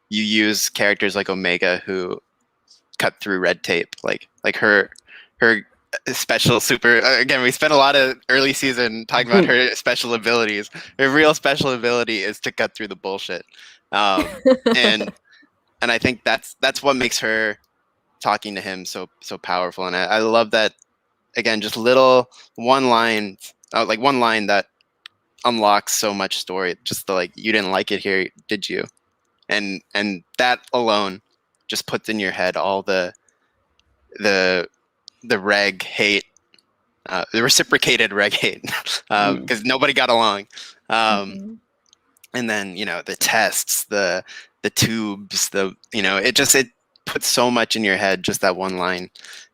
use characters like Omega who cut through red tape, like her special super. Again, we spent a lot of early season talking about her special abilities. Her real special ability is to cut through the bullshit, and I think that's what makes her talking to him so powerful. And I love that. Again, just little one line that unlocks so much story. Just the like, you didn't like it here, did you? And that alone just puts in your head all the reg hate, the reciprocated reg hate, because nobody got along. And then the tests, the tubes, it puts so much in your head, just that one line.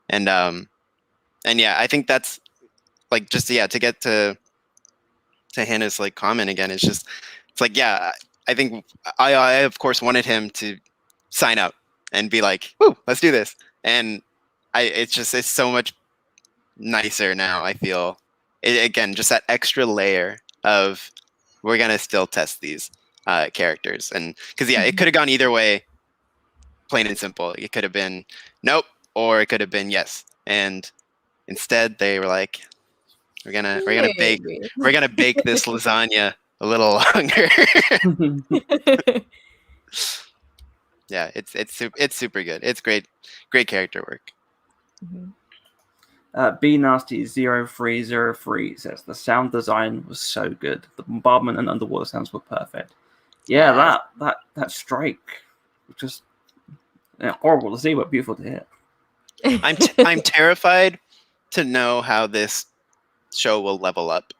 And yeah, I think that's like just to get to Hannah's like comment again. It's like, yeah, I think I of course wanted him to sign up and be like, "Woo, let's do this." And it's so much nicer now. I feel again, just that extra layer of we're gonna still test these characters, and because it could have gone either way, plain and simple. It could have been nope, or it could have been yes, and instead they were like, we're gonna bake this lasagna a little longer. Yeah, it's super good. It's great character work. B Nasty 0303 says the sound design was so good. The bombardment and underwater sounds were perfect. Yeah, that strike was just horrible to see, but beautiful to hear. I'm terrified to know how this show will level up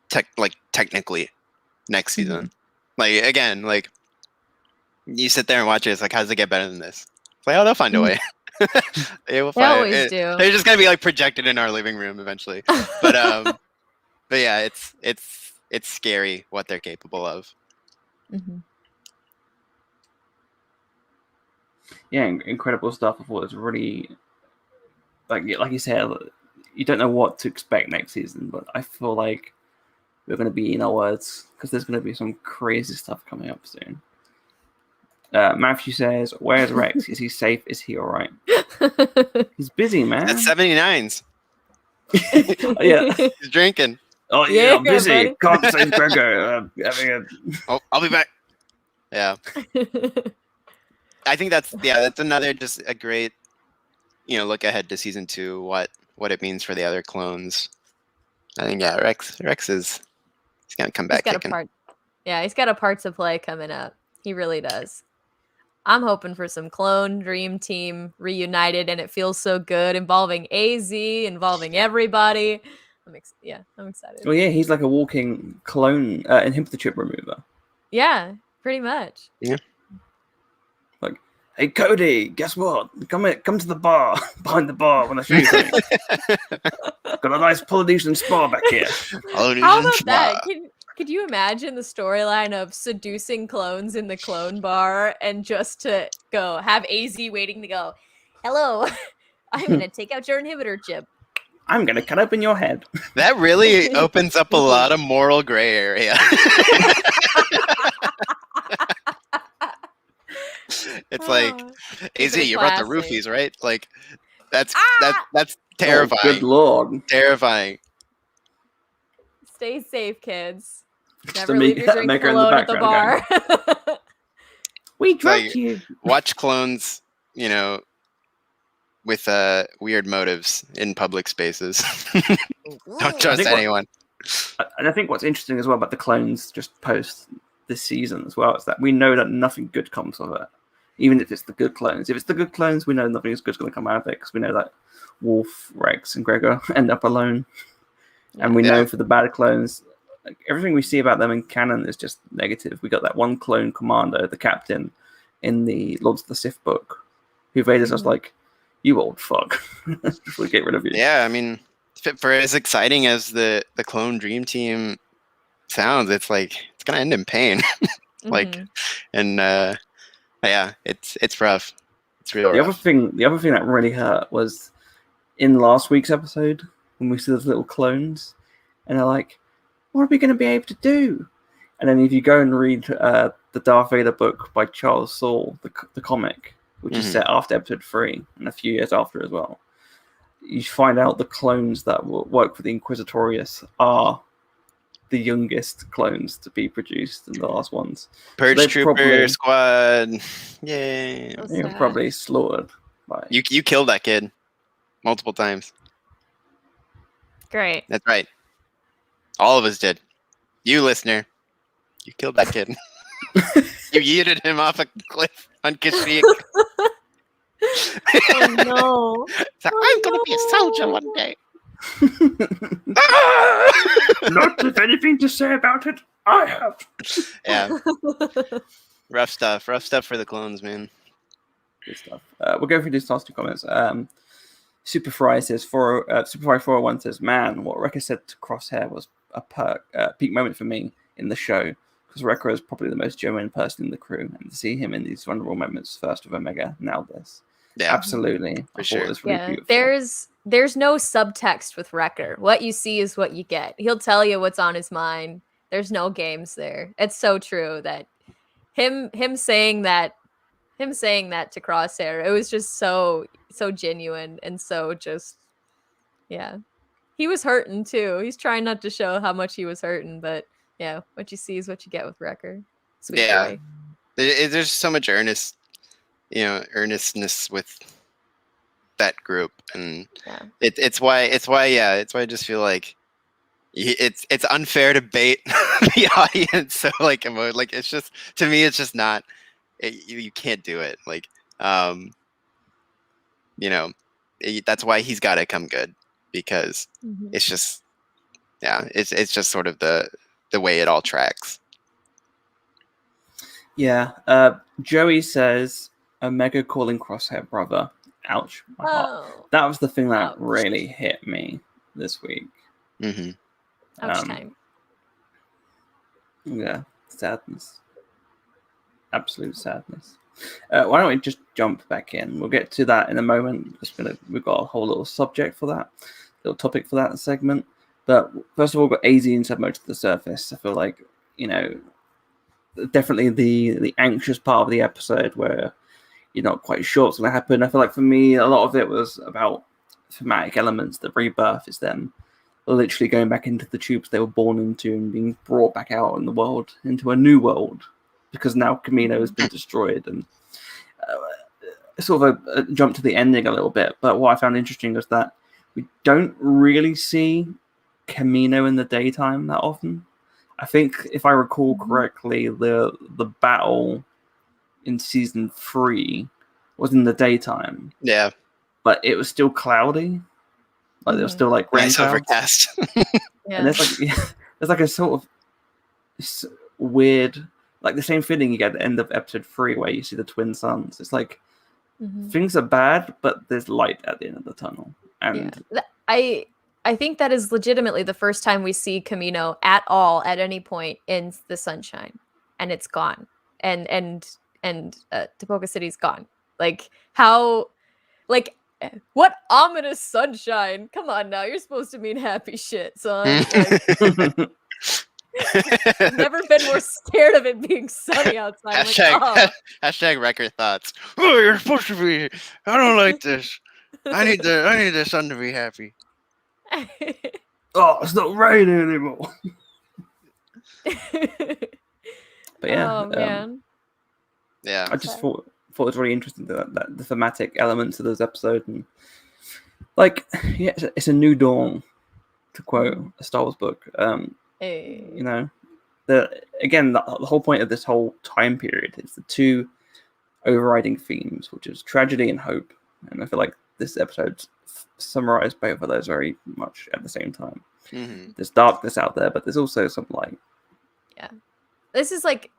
technically next season. Like again, like you sit there and watch it, it's like, how does it get better than this? It's like, oh, they'll find a way. They always do. They're just gonna be like projected in our living room eventually. But yeah, it's scary what they're capable of. Yeah, incredible stuff. I thought it was really like you said, you don't know what to expect next season, but I feel like we're going to be in our words because there's going to be some crazy stuff coming up soon. Matthew says, "Where's Rex? Is he safe? Is he all right?" He's busy, man. That's 79s. Oh, yeah, he's drinking. Oh yeah, I'm busy. Can't say Gregor. I'll be back. Yeah. I think that's another just a great look ahead to season 2, what it means for the other clones. I think Rex is he's gonna come back kicking. He's got a part to play coming up. He really does. I'm hoping for some clone dream team reunited, and it feels so good, involving AZ, involving everybody. I'm excited. Well, yeah, he's like a walking clone inhibitor chip remover. Yeah, pretty much. Yeah. Like, hey Cody, guess what? Come to the bar, behind the bar when I show you something. Got a nice Polynesian spa back here. How about that? Could you imagine the storyline of seducing clones in the clone bar and just to go have AZ waiting to go, hello, I'm going to take out your inhibitor chip. I'm going to cut open your head. That really opens up a lot of moral gray area. It's like, AZ, you brought the roofies, right? Like, that's terrifying. Oh, good lord. Terrifying. Stay safe, kids. Just Never leave your drink alone at the bar. We drugged you. Watch clones, with weird motives in public spaces. Don't trust anyone. And I think what's interesting as well about the clones just post this season as well is that we know that nothing good comes of it. Even if it's the good clones. If it's the good clones, we know nothing is good going to come out of it because we know that Wolf, Rex, and Gregor end up alone. And we know for the bad clones, like, everything we see about them in canon is just negative. We got that one clone commander, the captain, in the Lords of the Sith book, who Vader's just like, you old fuck. Just like, get rid of you. Yeah, I mean, for as exciting as the clone dream team sounds, it's like, it's going to end in pain. Yeah, it's rough. It's real rough. The other thing that really hurt was in last week's episode, when we see those little clones, and they're like, what are we going to be able to do? And then if you go and read the Darth Vader book by Charles Soule, the comic, which is set after episode 3 and a few years after as well, you find out the clones that work for the Inquisitorius are the youngest clones to be produced and the last ones. Purge so Trooper Squad. Yay. They're probably slaughtered. You killed that kid multiple times. Great. That's right. All of us did. You, listener, you killed that kid. You yeeted him off a cliff on Kashyyyk. Oh no. So I'm going to be a soldier one day. Not with anything to say about it. I have. Yeah. Rough stuff for the clones, man. Good stuff. We'll go through these last 2 comments. Superfry says, Superfry 401 says, man, what Wrecker said to Crosshair was a peak moment for me in the show, because Wrecker is probably the most genuine person in the crew, and to see him in these vulnerable moments, first with Omega, now this. Yeah, absolutely. For sure. It really beautiful. There's no subtext with Wrecker. What you see is what you get. He'll tell you what's on his mind. There's no games there. It's so true that him saying that to Crosshair, it was just so genuine and so just, yeah. He was hurting too. He's trying not to show how much he was hurting, but yeah, what you see is what you get with Wrecker. Sweet boy. There's so much earnestness with that group, and it's why I just feel like it's unfair to bait the audience. So like it's just, to me, it's just not. You can't do it. Like, that's why he's got to come good, because it's just, it's just sort of the way it all tracks. Yeah. Joey says, Omega calling Crosshair brother. Ouch. My heart. That was the thing that really hit me this week. Ouch time. Yeah. Sadness. Absolute sadness. Why don't we just jump back in? We'll get to that in a moment. We've got a whole little subject for that, little topic for that segment. But first of all, we've got AZ and Submerged to the Surface. I feel like, definitely the anxious part of the episode where you're not quite sure what's going to happen. I feel like for me, a lot of it was about thematic elements. The rebirth is them literally going back into the tubes they were born into and being brought back out in the world, into a new world, because now Kamino has been destroyed. And sort of a jump to the ending a little bit. But what I found interesting was that we don't really see Kamino in the daytime that often. I think, if I recall correctly, the battle in season 3 was in the daytime, Yeah. but it was still cloudy. Like there was still like rain It's clouds. overcast. And there's like a sort of weird, like the same feeling you get at the end of episode 3 where you see the twin suns. It's like things are bad, but there's light at the end of the tunnel. And I think that is legitimately the first time we see Kamino at all at any point in the sunshine, and it's gone, and Tapoka City's gone. Like how, like. What ominous sunshine? Come on now, you're supposed to mean happy shit, son. Like, I've never been more scared of it being sunny outside. Hashtag record thoughts. Oh, you're supposed to be. I don't like this. I need the sun to be happy. Oh, it's not raining anymore. But yeah, oh man. Yeah, I just thought it was really interesting that the thematic elements of this episode, and like, yeah, it's a new dawn, to quote a Star Wars book. You know, the whole point of this whole time period is the two overriding themes, which is tragedy and hope, and I feel like this episode summarized both of those very much at the same time. There's darkness out there, but there's also some light. Yeah, this is like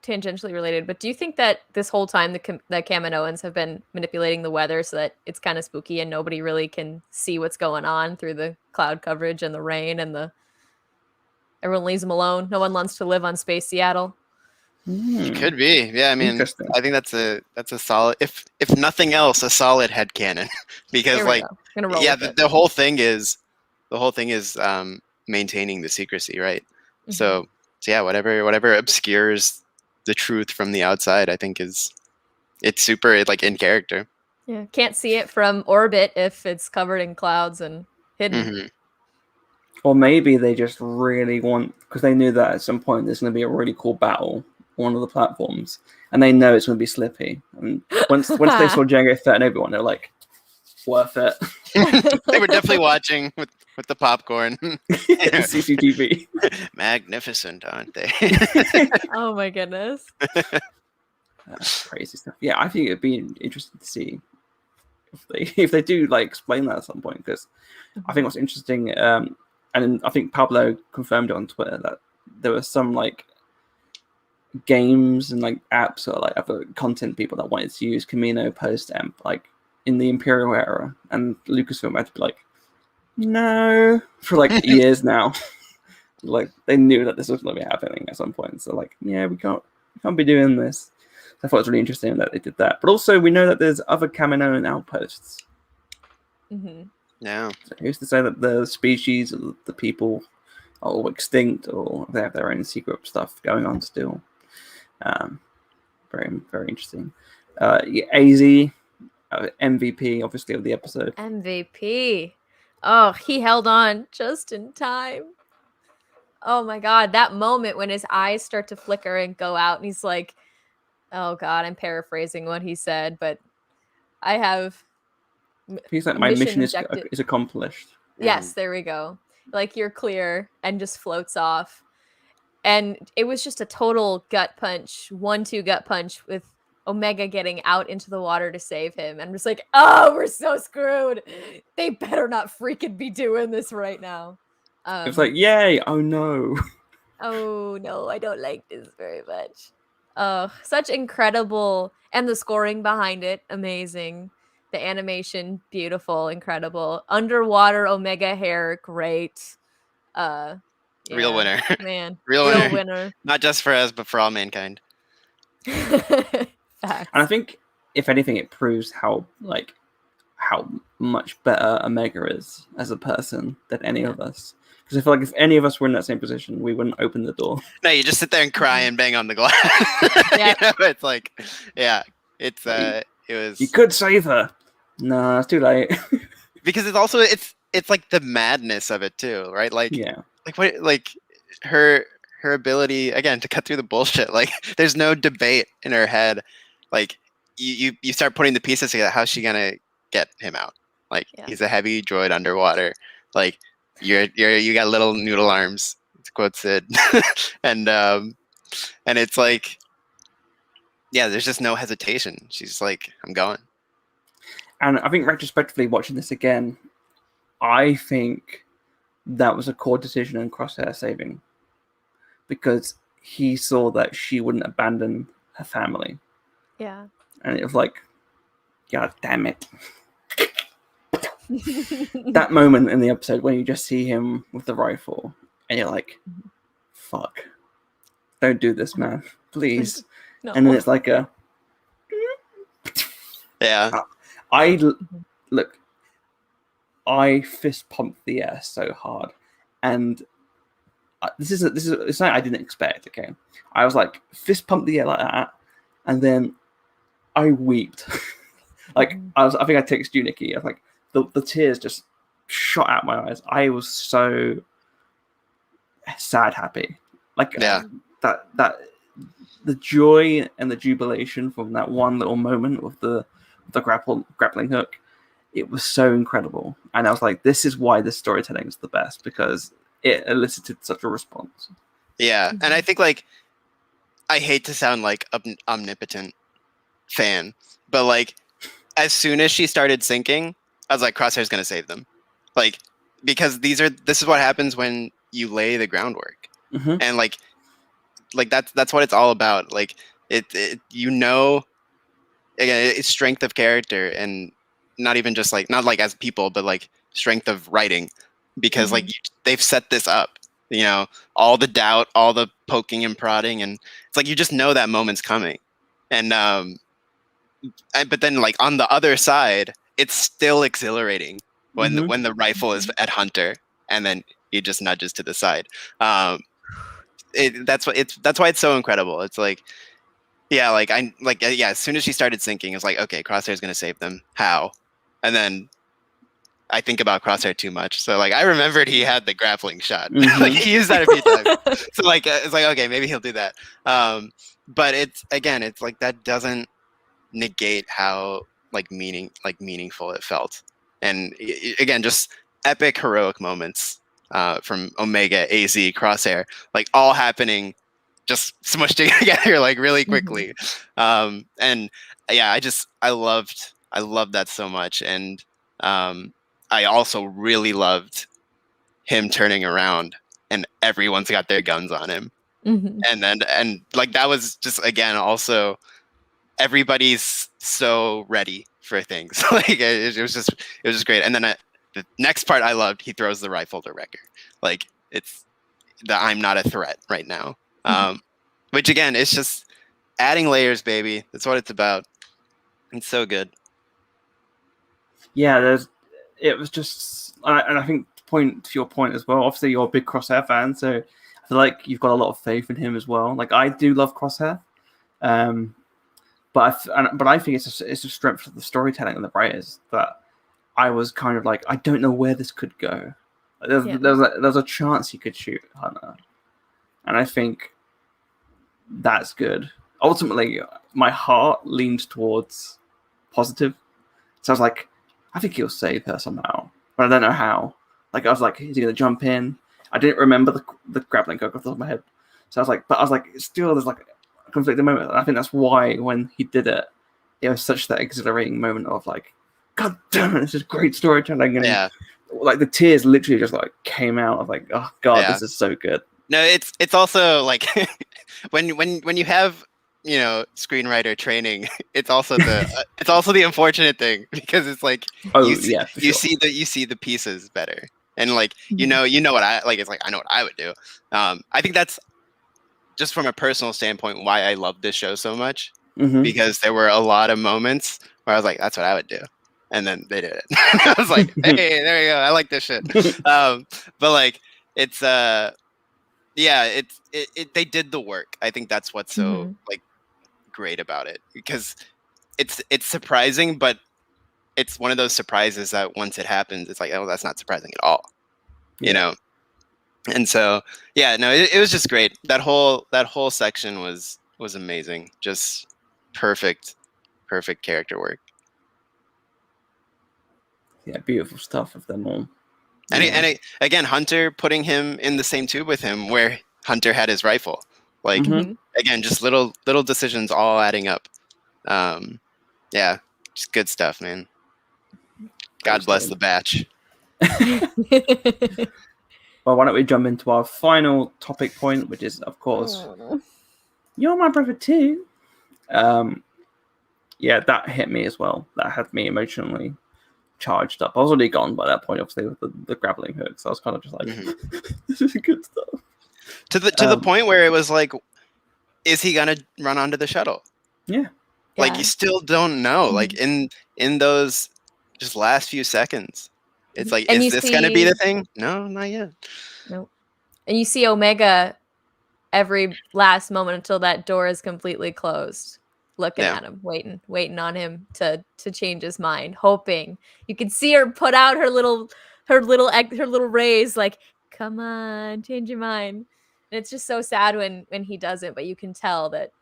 tangentially related, but do you think that this whole time the Kaminoans have been manipulating the weather so that it's kind of spooky and nobody really can see what's going on through the cloud coverage and the rain and everyone leaves them alone? No one wants to live on Space Seattle. It could be. Yeah, I mean, I think that's a solid, if nothing else, a solid headcanon. Because like, the whole thing is maintaining the secrecy, right? So yeah, whatever obscures the truth from the outside, I think it's super like in character. Yeah, can't see it from orbit if it's covered in clouds and hidden. Or maybe they just really want, because they knew that at some point there's going to be a really cool battle on one of the platforms, and they know it's going to be slippy. And once they saw Jango Fett and Obi-Wan, they're like, worth it. They were definitely watching with the popcorn. CCTV. Magnificent, aren't they? Oh my goodness. That's crazy stuff. Yeah, I think it'd be interesting to see if they do like explain that at some point, because I think what's interesting, and I think Pablo confirmed it on Twitter, that there were some like games and like apps or like other content people that wanted to use Kamino post-Emp like in the Imperial era, and Lucasfilm had to be like, no, for like years now. Like they knew that this was going to be happening at some point, so like, yeah, we can't be doing this. I thought it was really interesting that they did that, but also we know that there's other Kaminoan outposts. Yeah. So who's to say that the species or the people are all extinct, or they have their own secret stuff going on still? Very, very interesting. AZ, MVP, obviously, of the episode. MVP. Oh, he held on just in time. Oh my God, that moment when his eyes start to flicker and go out, and he's like, oh God, I'm paraphrasing what he said, but I have. He's like, my mission is accomplished. Yes, there we go. Like, you're clear, and just floats off. And it was just a total gut punch, 1-2 gut punch with Omega getting out into the water to save him. And I'm just like, oh, we're so screwed. They better not freaking be doing this right now. It's like, yay, oh no. Oh no, I don't like this very much. Oh, such incredible, and the scoring behind it, amazing. The animation, beautiful, incredible. Underwater Omega hair, great. Real winner. Man. Real winner. Not just for us, but for all mankind. Facts. And I think, if anything, it proves how much better Omega is as a person than any of us. Because I feel like if any of us were in that same position, we wouldn't open the door. No, you just sit there and cry and bang on the glass. Yeah. You know, it's like, yeah, it's it was. You could save her. No, it's too late. Because it's also it's like the madness of it too, right? Like, yeah, like what, like her ability again to cut through the bullshit. Like, there's no debate in her head. Like, you start putting the pieces together. How's she gonna get him out? Like, he's a heavy droid underwater. Like, you got little noodle arms, to quote Sid. And it's like, yeah, there's just no hesitation. She's like, I'm going. And I think retrospectively watching this again, I think that was a core decision in Crosshair saving, because he saw that she wouldn't abandon her family. Yeah. And it was like, God damn it. That moment in the episode when you just see him with the rifle and you're like, fuck, don't do this, man, please. No. And then it's like a Yeah. Look, I fist pumped the air so hard, and this is it's something I didn't expect. Okay, I was like fist pumped the air like that, and then I wept. I think I texted you, Nicky. I was like, the tears just shot out my eyes. I was so sad, happy. Like, Yeah. that the joy and the jubilation from that one little moment with the grappling hook, it was so incredible. And I was like, this is why this storytelling is the best, because it elicited such a response. Yeah. And I think, like, I hate to sound like an omnipotent fan, but like, as soon as she started sinking, I was like, Crosshair's gonna save them. Like, because this is what happens when you lay the groundwork. Mm-hmm. And like that's what it's all about. Like, it you know, again, it's strength of character, and not even just like, not like as people, but like strength of writing, because like they've set this up, you know, all the doubt, all the poking and prodding, and it's like you just know that moment's coming. And but then like on the other side, it's still exhilarating when the rifle is at Hunter, and then he just nudges to the side. That's why it's so incredible. It's like, yeah, as soon as she started sinking, it's like, okay, Crosshair's gonna save them. How? And then I think about Crosshair too much, so like I remembered he had the grappling shot. Like he used that a few times. So like it's like, okay, maybe he'll do that. But it's like that doesn't negate how meaningful it felt. And again, just epic heroic moments from Omega, AZ, Crosshair, like all happening just smushed together like really quickly. And yeah, I loved that so much. And I also really loved him turning around and everyone's got their guns on him. And like that was just, again, also everybody's so ready for things. Like it was just great. And then the next part I loved, he throws the rifle to Wrecker. Like it's the I'm not a threat right now. Which again, it's just adding layers, baby. That's what it's about. It's so good. Yeah, it was just, and I think to your point as well, obviously you're a big Crosshair fan, so I feel like you've got a lot of faith in him as well. Like I do love Crosshair, but I think it's a strength of the storytelling and the writers that I was kind of like, I don't know where this could go. There's a chance he could shoot Hunter, and I think that's good. Ultimately, my heart leaned towards positive, so I was like, I think he'll save her somehow, but I don't know how. Like I was like, is he gonna jump in? I didn't remember the grappling hook off the top of my head, so I was like, still there's like a conflicting moment. And I think that's why when he did it, it was such that exhilarating moment of like, God damn it, this is great storytelling. And yeah, like the tears literally just like came out of like, oh God, this is so good. No, it's also like when you have, you know, screenwriter training, it's also the unfortunate thing, because it's like you see the pieces better, and like you know what I like. It's like I know what I would do. I think that's just from a personal standpoint why I love this show so much, because there were a lot of moments where I was like, that's what I would do, and then they did it. I was like, hey, there you go, I like this shit. But like it's they did the work. I think that's what's so like great about it, because it's surprising, but it's one of those surprises that once it happens, it's like, oh, that's not surprising at all, you know. And so yeah, no, it was just great. That whole section was amazing. Just perfect character work. Yeah, beautiful stuff of them all. And again, Hunter putting him in the same tube with him where Hunter had his rifle. Like Mhm. again, just little decisions all adding up. Yeah, just good stuff, man. God bless the batch. Well, why don't we jump into our final topic point, which is, of course, you're my brother too. Yeah, that hit me as well. That had me emotionally charged up. I was already gone by that point, obviously, with the grappling hook. So I was kind of just like, this is good stuff. To the point where it was like, is he gonna run onto the shuttle? Yeah. Like you still don't know. Like in those just last few seconds, it's like, And is you this gonna be the see- thing? No, not yet. Nope. And you see Omega every last moment until that door is completely closed, looking Yeah. at him, waiting on him to change his mind, hoping. You can see her put out her little rays, like, come on, change your mind. And it's just so sad when he doesn't, but you can tell that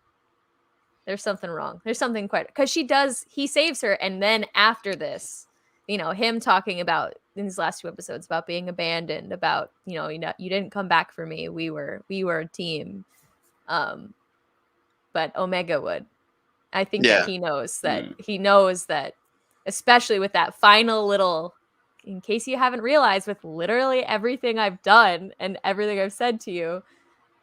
there's something wrong. There's something quite, because he saves her, and then after this, him talking about in his last 2 episodes about being abandoned, about you didn't come back for me. We were a team. But Omega would. I think that he knows that, especially with that final little, in case you haven't realized, with literally everything I've done and everything I've said to you,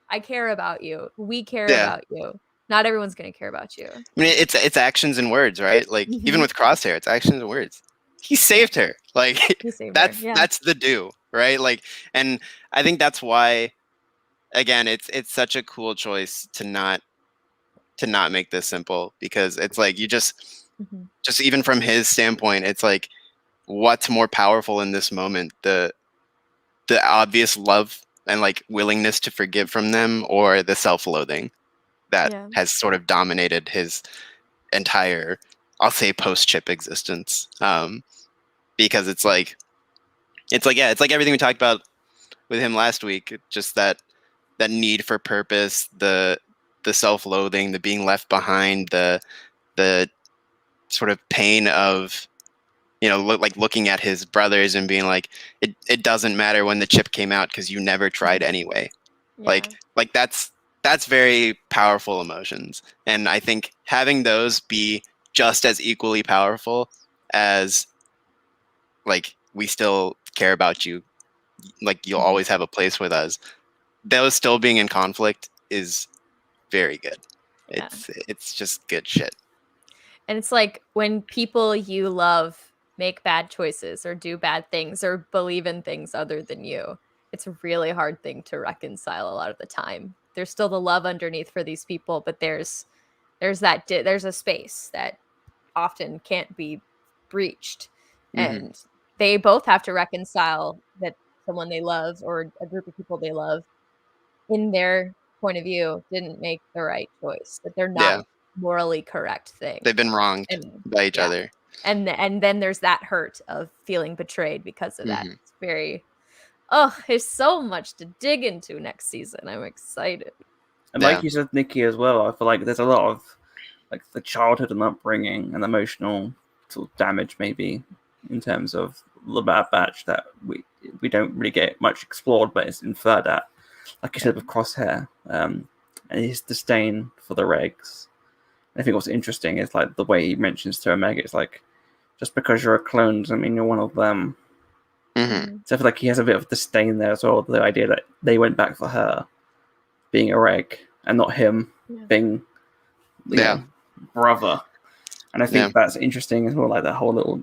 I care about you. We care about you. Not everyone's going to care about you. I mean, it's actions and words, right? Like even with Crosshair, it's actions and words. He saved her. Like that's the do, right? Like, and I think that's why, again, it's such a cool choice to not make this simple, because it's like you just even from his standpoint, it's like, what's more powerful in this moment, the obvious love and like willingness to forgive from them, or the self-loathing that has sort of dominated his entire, I'll say, post-chip existence. Because it's like everything we talked about with him last week, just that need for purpose, the self-loathing, the being left behind, the sort of pain of, looking at his brothers and being like, it doesn't matter when the chip came out because you never tried anyway. Like that's very powerful emotions. And I think having those be just as equally powerful as, like, we still care about you, like you'll always have a place with us, those still being in conflict is very good. It's just good shit. And it's like when people you love make bad choices or do bad things or believe in things other than you, it's a really hard thing to reconcile a lot of the time. There's still the love underneath for these people, but there's a space that often can't be breached. And they both have to reconcile that someone they love or a group of people they love, in their point of view, didn't make the right choice, that they're not morally correct thing. They've been wronged by each other. And then there's that hurt of feeling betrayed because of that. It's very, there's so much to dig into next season. I'm excited. And like you said, Nicky, as well, I feel like there's a lot of like the childhood and upbringing and emotional sort of damage, maybe, in terms of the Bad Batch that we don't really get much explored, but it's inferred at. Like you said with Crosshair, and his disdain for the regs. I think what's interesting is like the way he mentions to Omega, it's like, just because you're a clone doesn't mean you're one of them. So I feel like he has a bit of disdain there as well. The idea that they went back for her being a reg and not him being brother. And I think that's interesting as well. Like that whole little,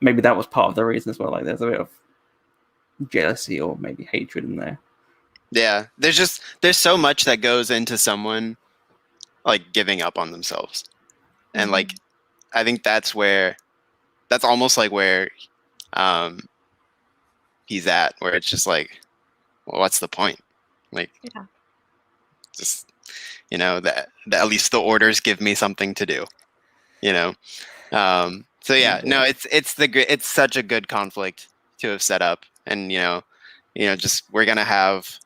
maybe that was part of the reason as well. Like there's a bit of jealousy or maybe hatred in there. Yeah, there's so much that goes into someone like giving up on themselves, and like I think that's almost like where he's at, where it's just like, well, what's the point? Like, just that at least the orders give me something to do, So yeah, no, it's such a good conflict to have set up, and just we're gonna have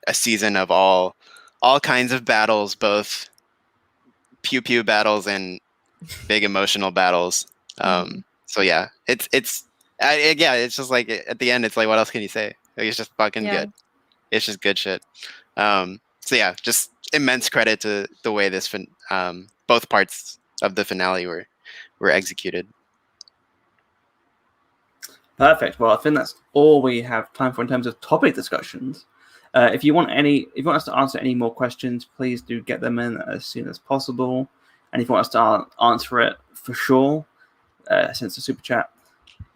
a season of all kinds of battles, both pew pew battles and big emotional battles. So yeah, it's just like at the end, it's like, what else can you say? Like, it's just fucking good. It's just good shit. So yeah, just immense credit to the way this both parts of the finale were executed. Perfect. Well, I think that's all we have time for in terms of topic discussions. If you want us to answer any more questions, please do get them in as soon as possible. And if you want us to answer it for sure, send us a super chat.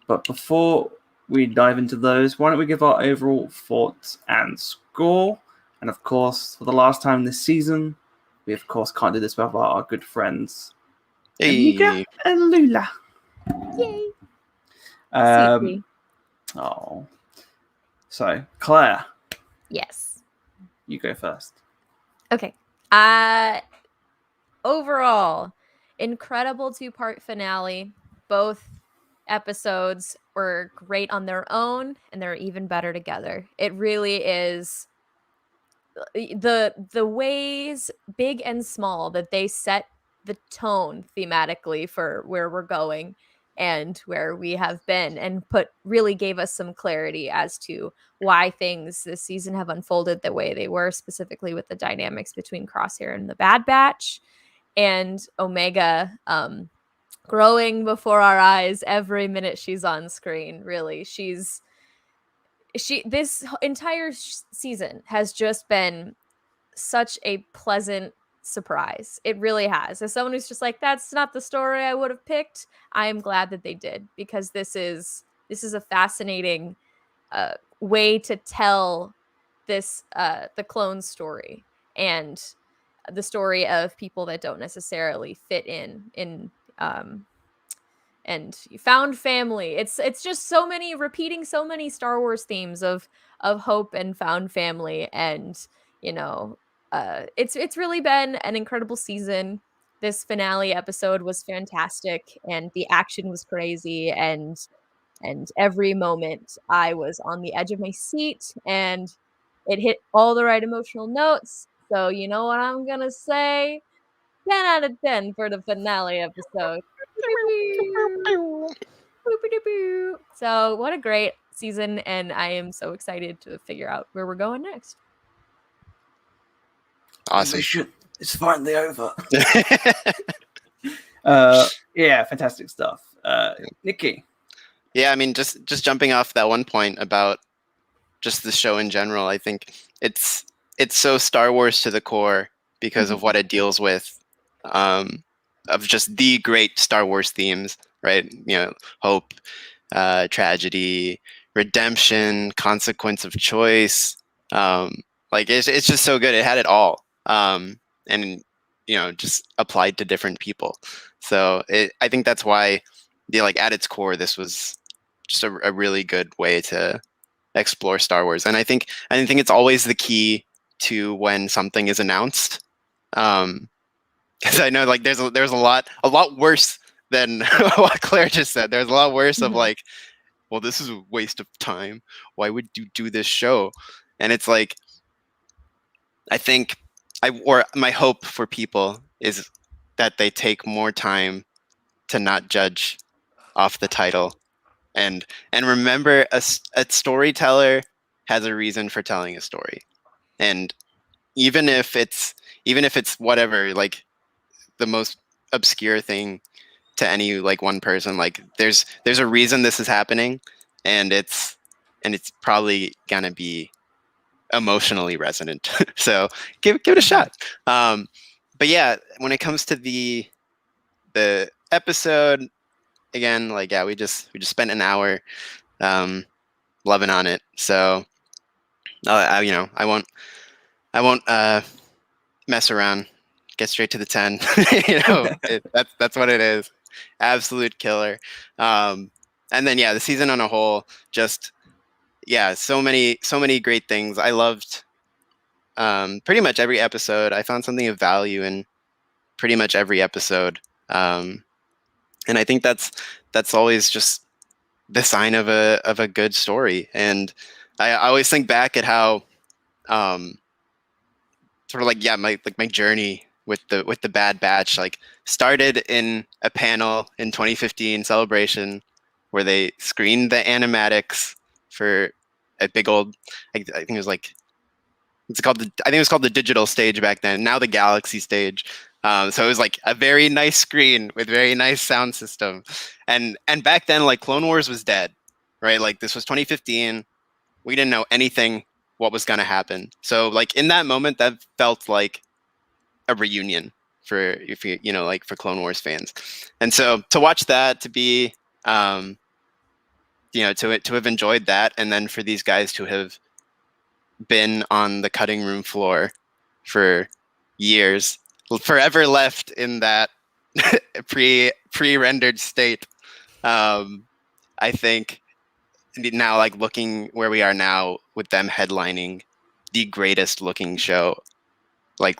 But before we dive into those, why don't we give our overall thoughts and score? And of course, for the last time this season, we of course can't do this without our good friends, Amiga and Lula. Yay! Oh, so Claire. Yes. You go first. Okay. Overall, incredible 2-part finale. Both episodes were great on their own, and they're even better together. It really is the ways, big and small, that they set the tone thematically for where we're going and where we have been, and really gave us some clarity as to why things this season have unfolded the way they were, specifically with the dynamics between Crosshair and the Bad Batch, and Omega growing before our eyes every minute she's on screen. Really, this entire season has just been such a pleasant surprise. It really has. As someone who's just like, that's not the story I would have picked, I am glad that they did, because this is a fascinating way to tell this the clone story, and the story of people that don't necessarily fit in and you found family. It's just repeating so many Star Wars themes of hope and found family, and it's really been an incredible season. This finale episode was fantastic, and the action was crazy, and every moment I was on the edge of my seat, and it hit all the right emotional notes. So you know what I'm gonna say? 10 out of 10 for the finale episode. So what a great season, and I am so excited to figure out where we're going next. Awesome. It's finally over. Yeah, fantastic stuff. Nicky. Yeah, I mean, just jumping off that one point about just the show in general, I think it's so Star Wars to the core because of what it deals with, of just the great Star Wars themes, right? Hope, tragedy, redemption, consequence of choice. Like it's just so good. It had it all, and just applied to different people. So I think that's why, at its core, this was just a really good way to explore Star Wars. And I think it's always the key to when something is announced. Because I know there's a lot worse than what Claire just said. There's a lot worse of well, this is a waste of time. Why would you do this show? And it's I think my hope for people is that they take more time to not judge off the title, and remember a storyteller has a reason for telling a story, and even if it's whatever, the most obscure thing to any one person, there's a reason this is happening, and it's probably gonna be emotionally resonant. So give it a shot. But yeah, when it comes to the episode, again, we just spent an hour loving on it. So I won't mess around. Get straight to the 10. That's what it is. Absolute killer. And then the season on a whole, just so many great things. I loved pretty much every episode. I found something of value in pretty much every episode. And I think that's always just the sign of a good story. And I always think back at how sort of my journey with the Bad Batch started in a panel in 2015 Celebration where they screened the animatics for a big old, I think it was I think it was called the digital stage back then. Now the Galaxy stage. So it was like a very nice screen with very nice sound system. And back then, like, Clone Wars was dead, right? Like, this was 2015. We didn't know anything what was going to happen. So, like, in that moment, that felt like a reunion for Clone Wars fans. And so to watch that, to be, to have enjoyed that, and then for these guys to have been on the cutting room floor for years, forever left in that pre-rendered state. I think now, like, looking where we are now with them headlining the greatest looking show, like,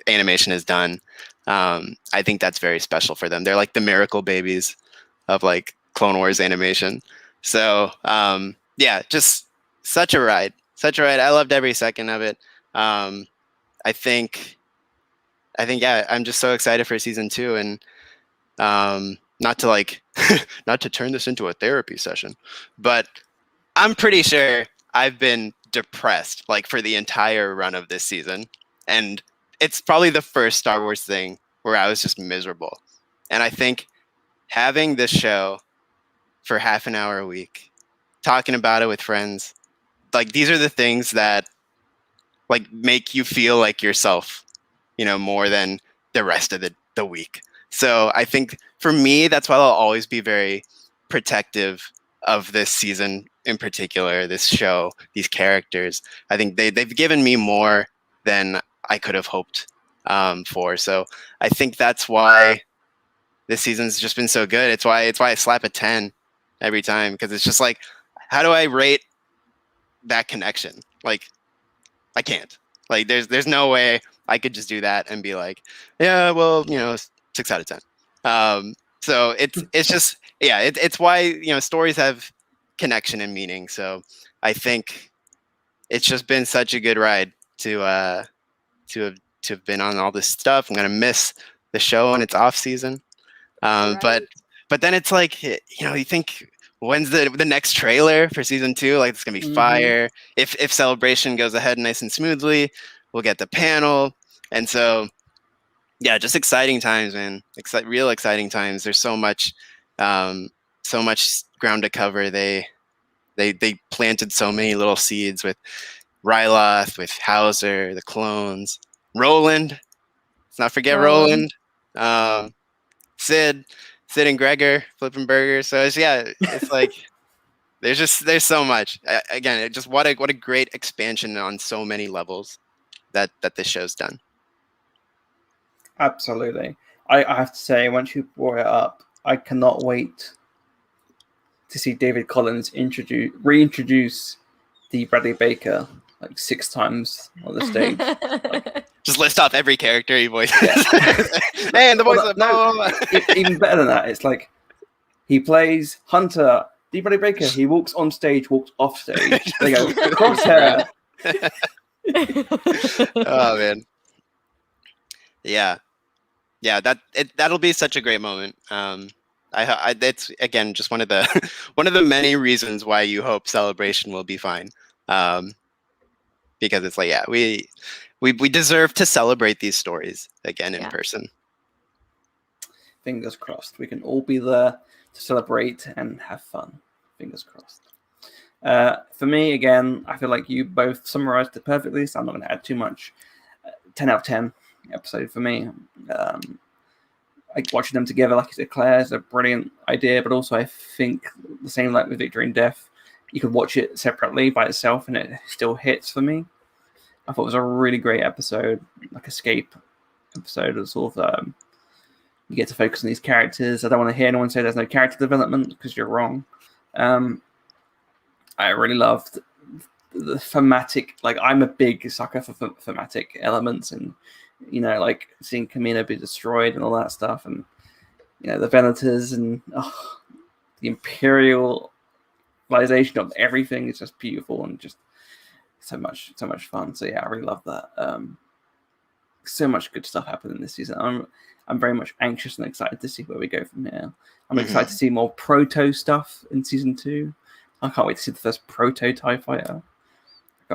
animation has done, I think that's very special for them. They're like the miracle babies of, like, Clone Wars animation. So just such a ride. I loved every second of it. I think I'm just so excited for season 2, and not to turn this into a therapy session, but I'm pretty sure I've been depressed, like, for the entire run of this season, and it's probably the first Star Wars thing where I was just miserable. And I think having this show for half an hour a week, talking about it with friends, like, these are the things that, like, make you feel like yourself, more than the rest of the week. So I think for me, that's why I'll always be very protective of this season in particular, this show, these characters. I think they've given me more than I could have hoped for. So I think that's why this season's just been so good. It's why I slap a 10 every time, because it's just like, how do I rate that connection? Like, I can't. Like, there's no way I could just do that and be like, yeah, well, 6 out of 10. So it's just, yeah, it's why, stories have connection and meaning. So I think it's just been such a good ride to have been on all this stuff. I'm gonna miss the show in its off season, right. But then it's like, you think, when's the next trailer for season 2? Like, it's gonna be fire. If Celebration goes ahead nice and smoothly, we'll get the panel. And so, yeah, just exciting times, man. Real exciting times. There's so much ground to cover. They planted so many little seeds with Ryloth, with Hauser, the clones, Roland. Let's not forget Roland. Sid and Gregor flipping burgers. So it's like there's so much. Again, what a great expansion on so many levels that this show's done. Absolutely. I have to say, once you brought it up, I cannot wait to see David Collins reintroduce the Bradley Baker like 6 times on the stage. Just list off every character he voices. Hey, and the voice of even better than that. It's like he plays Hunter, D. Bradley Baker. He walks on stage, walks off stage. They go crosshair. Oh man. Yeah, that'll be such a great moment. It's again just one of the many reasons why you hope Celebration will be fine, because it's like, yeah, we deserve to celebrate these stories again in person. Fingers crossed, we can all be there to celebrate and have fun. Fingers crossed. For me, again, I feel like you both summarized it perfectly, so I'm not going to add too much. 10 out of 10 episode for me. Like, watching them together, like you said, Claire, is a brilliant idea, but also I think the same like with Victory and Death, you could watch it separately by itself and it still hits for me. I thought it was a really great episode, like escape episode of sort of you get to focus on these characters. I don't want to hear anyone say there's no character development, because you're wrong. I really loved the thematic, like, I'm a big sucker for thematic elements, and like seeing Kamino be destroyed and all that stuff, and the Venators and the imperialization of everything is just beautiful and just so much fun. So yeah, I really love that. So much good stuff happening this season. I'm very much anxious and excited to see where we go from here. I'm excited to see more proto stuff in season 2. I can't wait to see the first proto TIE fighter.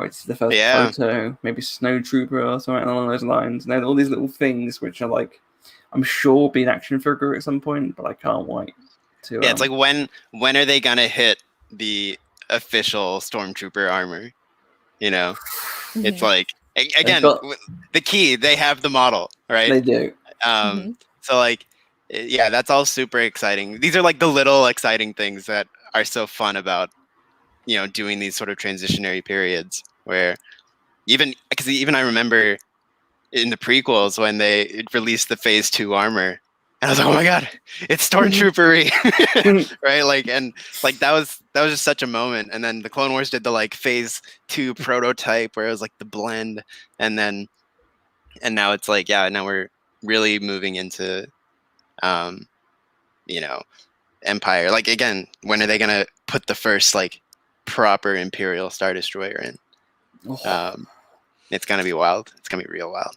Go to the first Yeah. photo, maybe Snow Trooper or something along those lines. And then all these little things which are like, I'm sure will be an action figure at some point, but I can't wait to. Yeah, it's like when are they gonna hit the official Stormtrooper armor? You know, it's like again the key. They have the model, right? They do. So like, yeah, that's all super exciting. These are like the little exciting things that are so fun about, doing these sort of transitionary periods where even I remember in the prequels when they released the Phase 2 armor, and I was like, oh my god, it's Stormtroopery, right? Like, and like that was just such a moment. And then the Clone Wars did the like Phase 2 prototype where it was like the blend, and now it's like, yeah, now we're really moving into, Empire. Like again, when are they gonna put the first like proper Imperial Star Destroyer in? It's gonna be wild. It's gonna be real wild.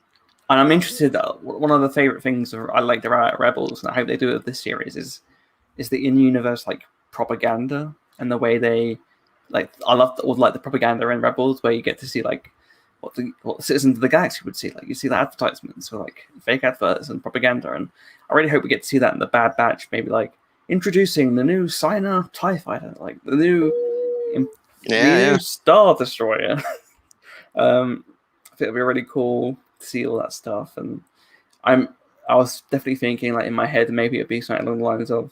And I'm interested. One of the favorite things I like about Rebels, and I hope they do it with this series, is the in-universe like propaganda and the way they like. I love all like the propaganda in Rebels, where you get to see like what the citizens of the galaxy would see. Like you see the advertisements for like fake adverts and propaganda, and I really hope we get to see that in the Bad Batch. Maybe like introducing the new Signer TIE Fighter, like the new new Star Destroyer. I think it'd be really cool to see all that stuff, and I was definitely thinking like in my head maybe it'd be something along the lines of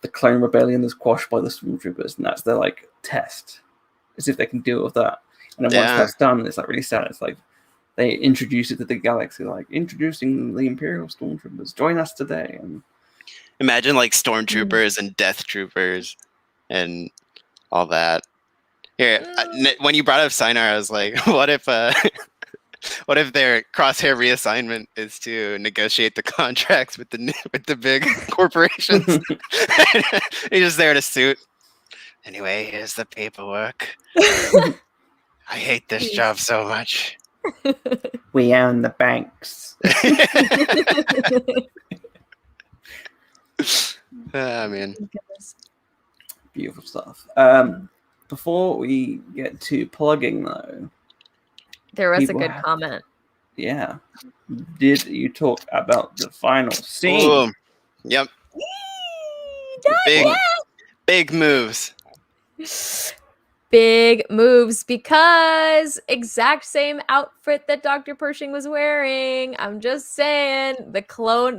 the Clone Rebellion is quashed by the Stormtroopers, and that's their like test, as if they can deal with that. And then once that's done, it's like really sad. It's like they introduce it to the galaxy, like introducing the Imperial Stormtroopers. Join us today. And imagine like Stormtroopers and Death Troopers and all that. Here, when you brought up Signar, I was like, what if their crosshair reassignment is to negotiate the contracts with the big corporations? He's just there in a suit. Anyway, here's the paperwork. I hate this job so much. We own the banks. Man. Beautiful stuff. Before we get to plugging, though, there was a good comment. Yeah. Did you talk about the final scene? Ooh. Yep. Big moves. Big moves, because exact same outfit that Dr. Pershing was wearing. I'm just saying, the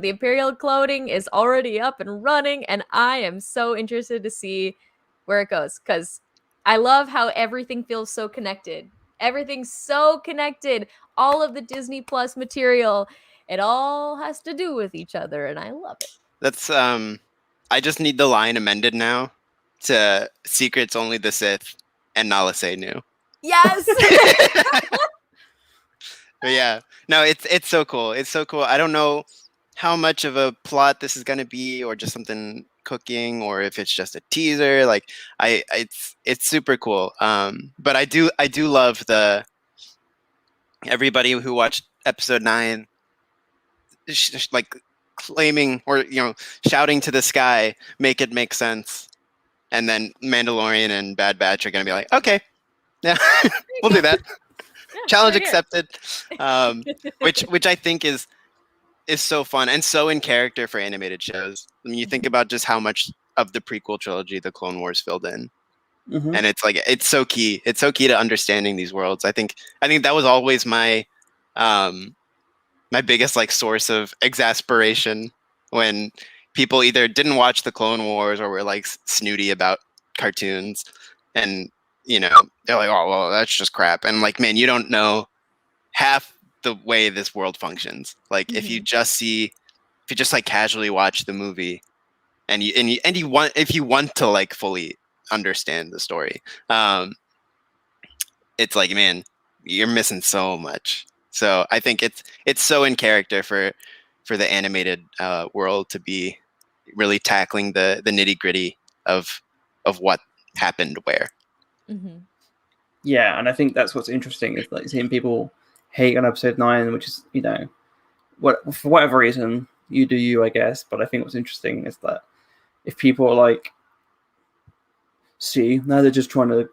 Imperial clothing is already up and running, and I am so interested to see where it goes, because I love how everything feels so connected. Everything's so connected. All of the Disney Plus material, it all has to do with each other, and I love it. That's I just need the line amended now to "Secrets only the Sith and Nala Se knew." Yes. But yeah, no, it's so cool. It's so cool. I don't know how much of a plot this is gonna be, or just something cooking, or if it's just a teaser. Like it's super cool. But I do love everybody who watched episode 9 like claiming, or shouting to the sky, make it make sense. And then Mandalorian and Bad Batch are gonna be like, okay, yeah, we'll do that. Challenge accepted. Which I think is so fun and so in character for animated shows. I mean, you think about just how much of the prequel trilogy the Clone Wars filled in, and it's like it's so key. It's so key to understanding these worlds. I think that was always my my biggest like source of exasperation when people either didn't watch the Clone Wars or were like snooty about cartoons, and they're like, oh well, that's just crap. And like, man, you don't know half the way this world functions. Like if you just like casually watch the movie, and you want to like fully understand the story, it's like, man, you're missing so much. So I think it's so in character for the animated world to be really tackling the nitty gritty of what happened where. Yeah, and I think that's what's interesting is like seeing people hate on episode 9, which is what for whatever reason you do you, I guess. But I think what's interesting is that if people are like, see, now they're just trying to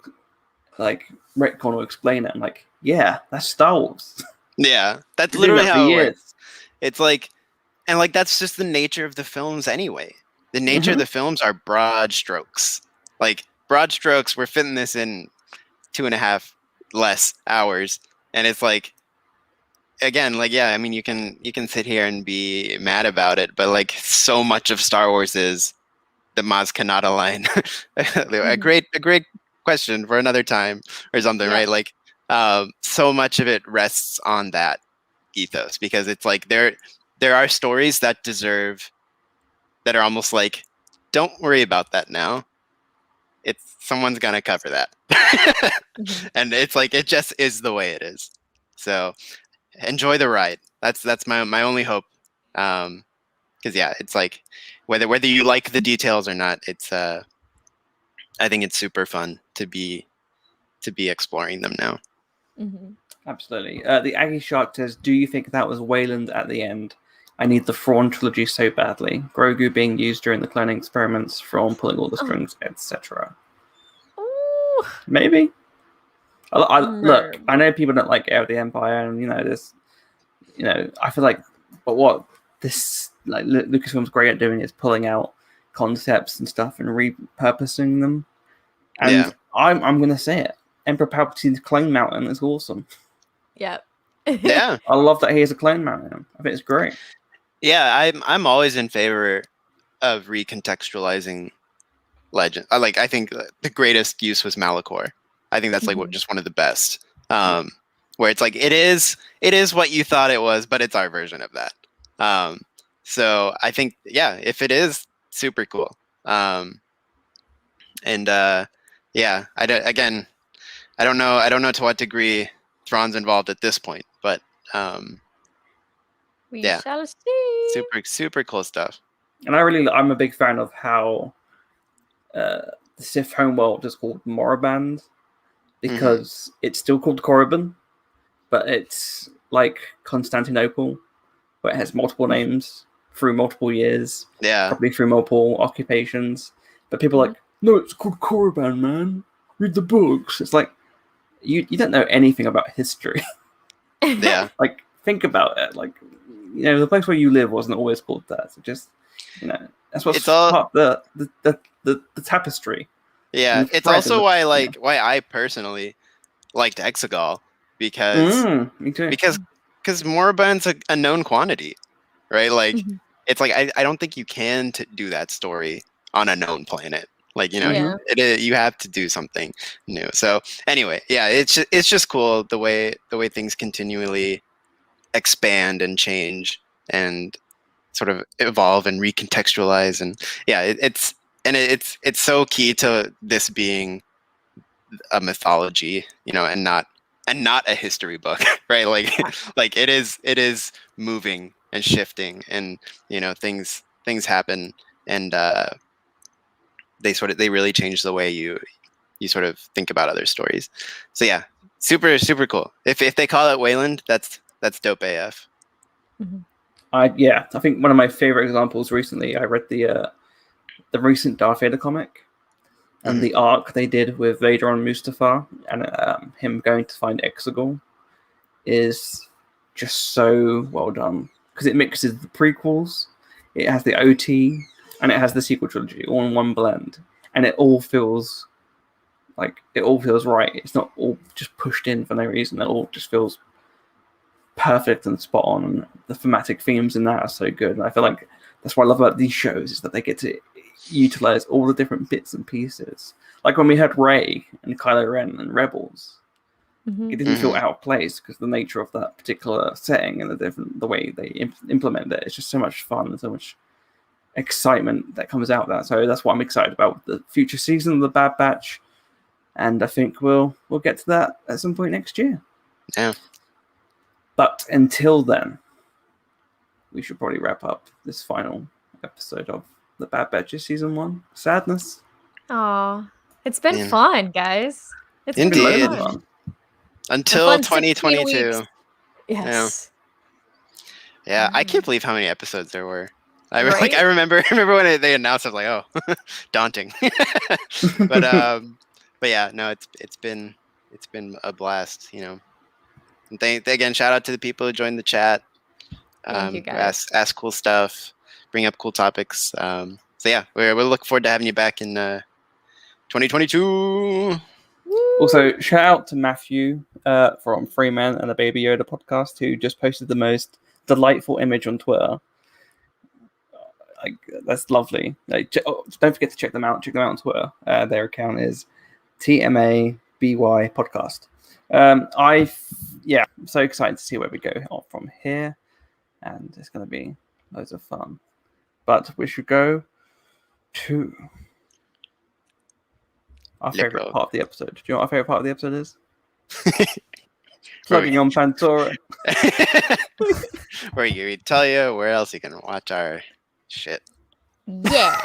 like retcon or explain it. I'm like, yeah, that's Star Wars. Yeah, that's Been doing literally that for how it years. works. It's like, and like that's just the nature of the films anyway. The nature of the films are broad strokes. Like broad strokes, we're fitting this in 2.5 less hours, and it's like, again, like yeah, I mean you can sit here and be mad about it, but like so much of Star Wars is the Maz cannot align. a great question for another time or something, Yeah. right? Like so much of it rests on that ethos, because it's like there are stories that are almost like, don't worry about that now. It's someone's gonna cover that. And it's like it just is the way it is. So enjoy the ride. That's my only hope. Because yeah, it's like whether you like the details or not, it's I think it's super fun to be exploring them now. Absolutely. The Aggie Shark says, do you think that was Wayland at the end? I need the Thrawn trilogy so badly. Grogu being used during the cloning experiments, Thrawn pulling all the strings, etc. Maybe. Look, I know people don't like Heir of the Empire, and there's, I feel like, but what this like Lucasfilm's great at doing is pulling out concepts and stuff and repurposing them. And Yeah. I'm gonna say it. Emperor Palpatine's clone mountain is awesome. Yep. Yeah. I love that he has a clone mountain. I think it's great. Yeah, I'm always in favor of recontextualizing legend. I think the greatest use was Malachor. I think that's like just one of the best. Where it's like it is what you thought it was, but it's our version of that. So I think if it is, super cool. And yeah, I don't know to what degree Thrawn's involved at this point, but we shall see. Super cool stuff. And I'm a big fan of how the Sith homeworld is called Moraband, because it's still called Korriban, but it's like Constantinople, where it has multiple names through multiple years, probably through multiple occupations. But people are like, no, it's called Korriban, man. Read the books. It's like, you don't know anything about history. Yeah. Like, think about it. Like, the place where you live wasn't always called that. So just, that's what's part of the tapestry. Yeah, it's also why I personally liked Exegol, because me too. because Moraband's a known quantity, right? Like it's like I don't think you can do that story on a known planet. Like you have to do something new. So anyway, yeah, it's just cool the way things continually expand and change and sort of evolve and recontextualize, and it's so key to this being a mythology, and not a history book, right? Like it is moving and shifting, and things happen, and they really change the way you sort of think about other stories. So yeah, super cool. If they call it Wayland, that's dope AF. I think one of my favorite examples recently, I read the recent Darth Vader comic, and the arc they did with Vader on Mustafar and him going to find Exegol is just so well done, because it mixes the prequels, it has the OT, and it has the sequel trilogy all in one blend, and it all feels right. It's not all just pushed in for no reason. It all just feels perfect and spot on, and the thematic themes in that are so good. And I feel like that's what I love about these shows, is that they get to utilize all the different bits and pieces. Like when we had Rey and Kylo Ren and Rebels, it didn't feel out of place because the nature of that particular setting and the way they implement it. It's just so much fun and so much excitement that comes out of that. So that's what I'm excited about with the future season of the Bad Batch, and I think we'll get to that at some point next year. Yeah. But until then, we should probably wrap up this final episode of the Bad Betches Season 1. Sadness. Aw. It's been fun, guys. It's Indeed. been really fun. Until 2022. Yes. Yeah, I can't believe how many episodes there were. I remember when they announced it, I was like, oh, daunting. But yeah, no, it's been It's been a blast, And again, shout out to the people who joined the chat. Thank you, who guys. ask cool stuff, bring up cool topics. So yeah, we'll look forward to having you back in 2022. Also, shout out to Matthew from Freeman and the Baby Yoda podcast, who just posted the most delightful image on Twitter. That's lovely. Don't forget to check them out. Check them out on Twitter. Their account is TMABY podcast. I'm so excited to see where we go from here, and it's going to be loads of fun. But we should go to our favorite part of the episode. Do you know what our favorite part of the episode is? Plugging on Pandora. Where you tell you where else you can watch our shit. Yeah.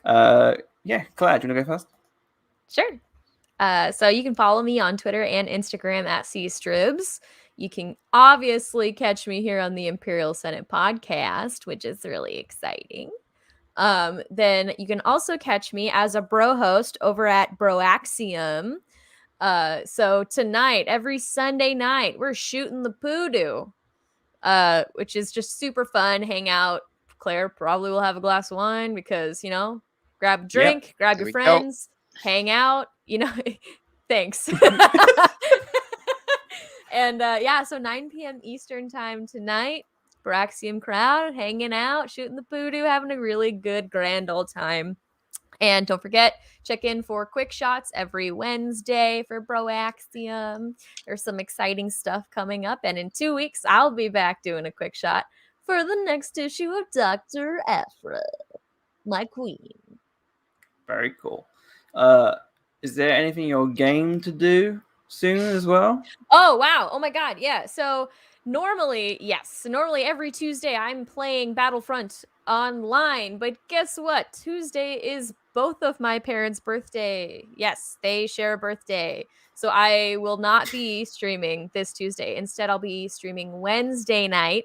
Claire, do you want to go first? Sure. So you can follow me on Twitter and Instagram at cstribs. You can obviously catch me here on the Imperial Senate Podcast, which is really exciting. Then you can also catch me as a bro host over at Broaxium. So tonight, every Sunday night, we're shooting the poodoo, which is just super fun. Hang out. Claire probably will have a glass of wine because, grab a drink, grab your friends, hang out, thanks. And so 9 p.m. Eastern time tonight, Braxium crowd hanging out, shooting the poodoo, having a really good grand old time. And don't forget, check in for quick shots every Wednesday for Broaxium. There's some exciting stuff coming up. And in 2 weeks, I'll be back doing a quick shot for the next issue of Dr. Aphra, my queen. Very cool. Is there anything you're game to do soon as well? Oh, wow. Oh, my God. Yeah. So normally every Tuesday I'm playing Battlefront online, but guess what? Tuesday is both of my parents' birthday. Yes, they share a birthday. So I will not be streaming this Tuesday. Instead, I'll be streaming Wednesday night,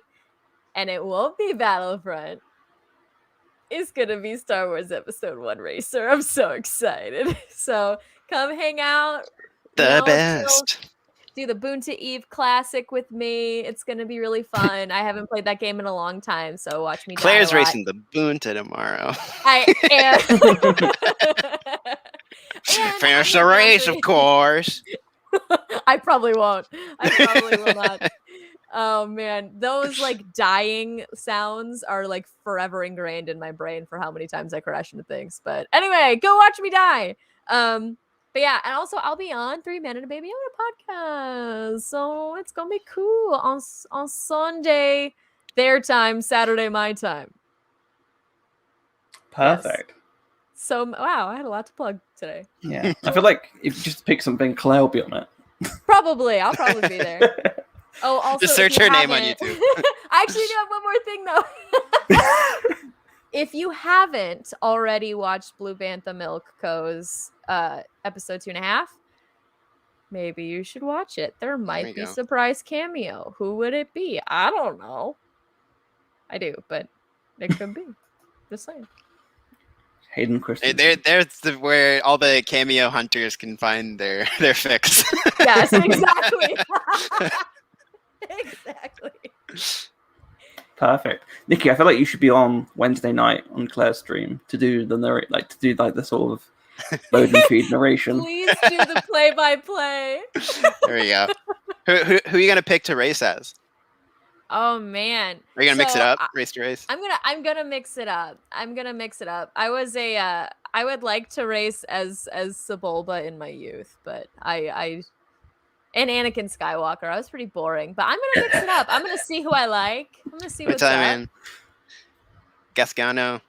and it won't be Battlefront. It's going to be Star Wars Episode 1 Racer. I'm so excited. So come hang out. The best. Do the Boonta Eve Classic with me. It's going to be really fun. I haven't played that game in a long time, so watch me. Claire's racing the Boonta tomorrow. I am. Finish the race, of course. I probably won't. I probably will not. Oh man, those dying sounds are forever ingrained in my brain for how many times I crash into things. But anyway, go watch me die. But yeah, and also I'll be on 3 Men and a Baby Yoda podcast, so it's gonna be cool on Sunday their time, Saturday my time. Perfect. Yes. So wow, I had a lot to plug today. Yeah, I feel like if you just pick something, Claire will be on it. I'll probably be there. Oh, also just search her name on YouTube. I actually do have one more thing though. If you haven't already watched Blue Bantha Milk Co.'s episode 2.5, maybe you should watch it. There might be a surprise cameo. Who would it be? I don't know. I do, but it could be. Just saying. Hayden Christensen. There's where all the cameo hunters can find their fix. Yes, exactly. Exactly. Perfect. Nicky, I feel like you should be on Wednesday night on Claire's stream to do the the sort of load and feed narration. Please do the play-by-play. There we go. Who are you gonna pick to race as? Oh man. Are you gonna mix it up? Race to race? I'm gonna mix it up. I would like to race as Sebulba in my youth, but and Anakin Skywalker. I was pretty boring, but I'm gonna mix it up. I'm gonna see who I like. I'm gonna see what's up. Man. Gasgano.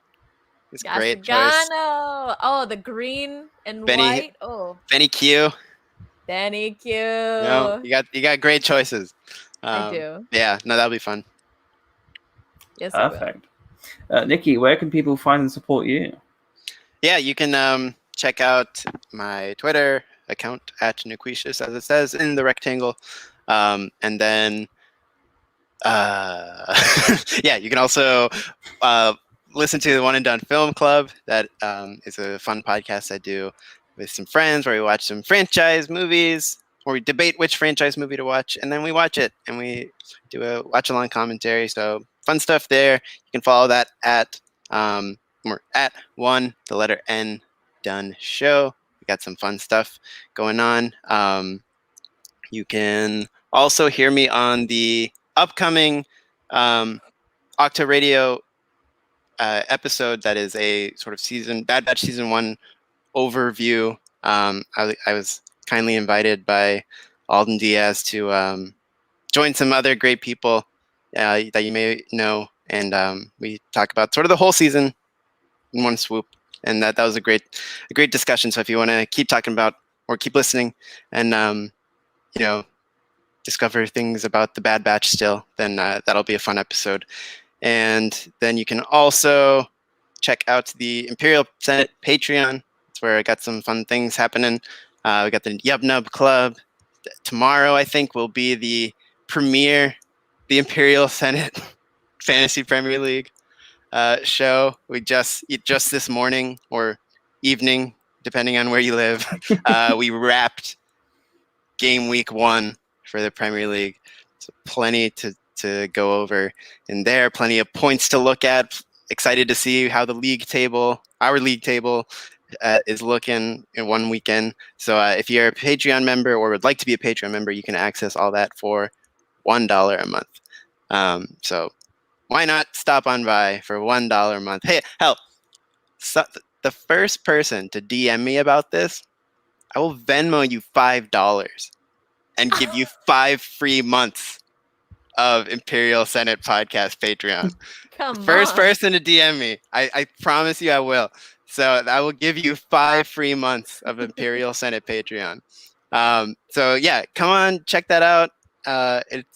It's a great choice. Oh, the green and white. Oh, Benny Q. Benny Q. No, you got great choices. I do. Yeah, no, that'll be fun. Yes, perfect. Nicky, where can people find and support you? Yeah, you can check out my Twitter account at Nequitius, as it says in the rectangle, and then yeah, you can also listen to the One and Done Film Club. That is a fun podcast I do with some friends where we watch some franchise movies, or we debate which franchise movie to watch, and then we watch it and we do a watch along commentary. So fun stuff there. You can follow that at we're at 1 the letter N Done Show. We got some fun stuff going on. You can also hear me on the upcoming Octo Radio episode that is a sort of Bad Batch season 1 overview. I was kindly invited by Alden Diaz to join some other great people that you may know, and we talk about sort of the whole season in one swoop, and that was a great discussion. So if you want to keep talking about or keep listening and discover things about the Bad Batch still, then that'll be a fun episode. And then you can also check out the Imperial Senate Patreon. It's where I got some fun things happening. We got the Yub Nub Club. Tomorrow, I think, will be the premiere, the Imperial Senate Fantasy Premier League show. We just this morning or evening, depending on where you live, we wrapped game week 1 for the Premier League. So plenty to go over in there, plenty of points to look at. Excited to see how our league table is looking in one weekend. So if you're a Patreon member or would like to be a Patreon member, you can access all that for $1 a month. So why not stop on by for $1 a month? Hey, hell, the first person to DM me about this, I will Venmo you $5 and give you 5 free months of Imperial Senate Podcast Patreon. First person to DM me. I promise you I will. So I will give you 5 free months of Imperial Senate Patreon. So yeah, come on, check that out.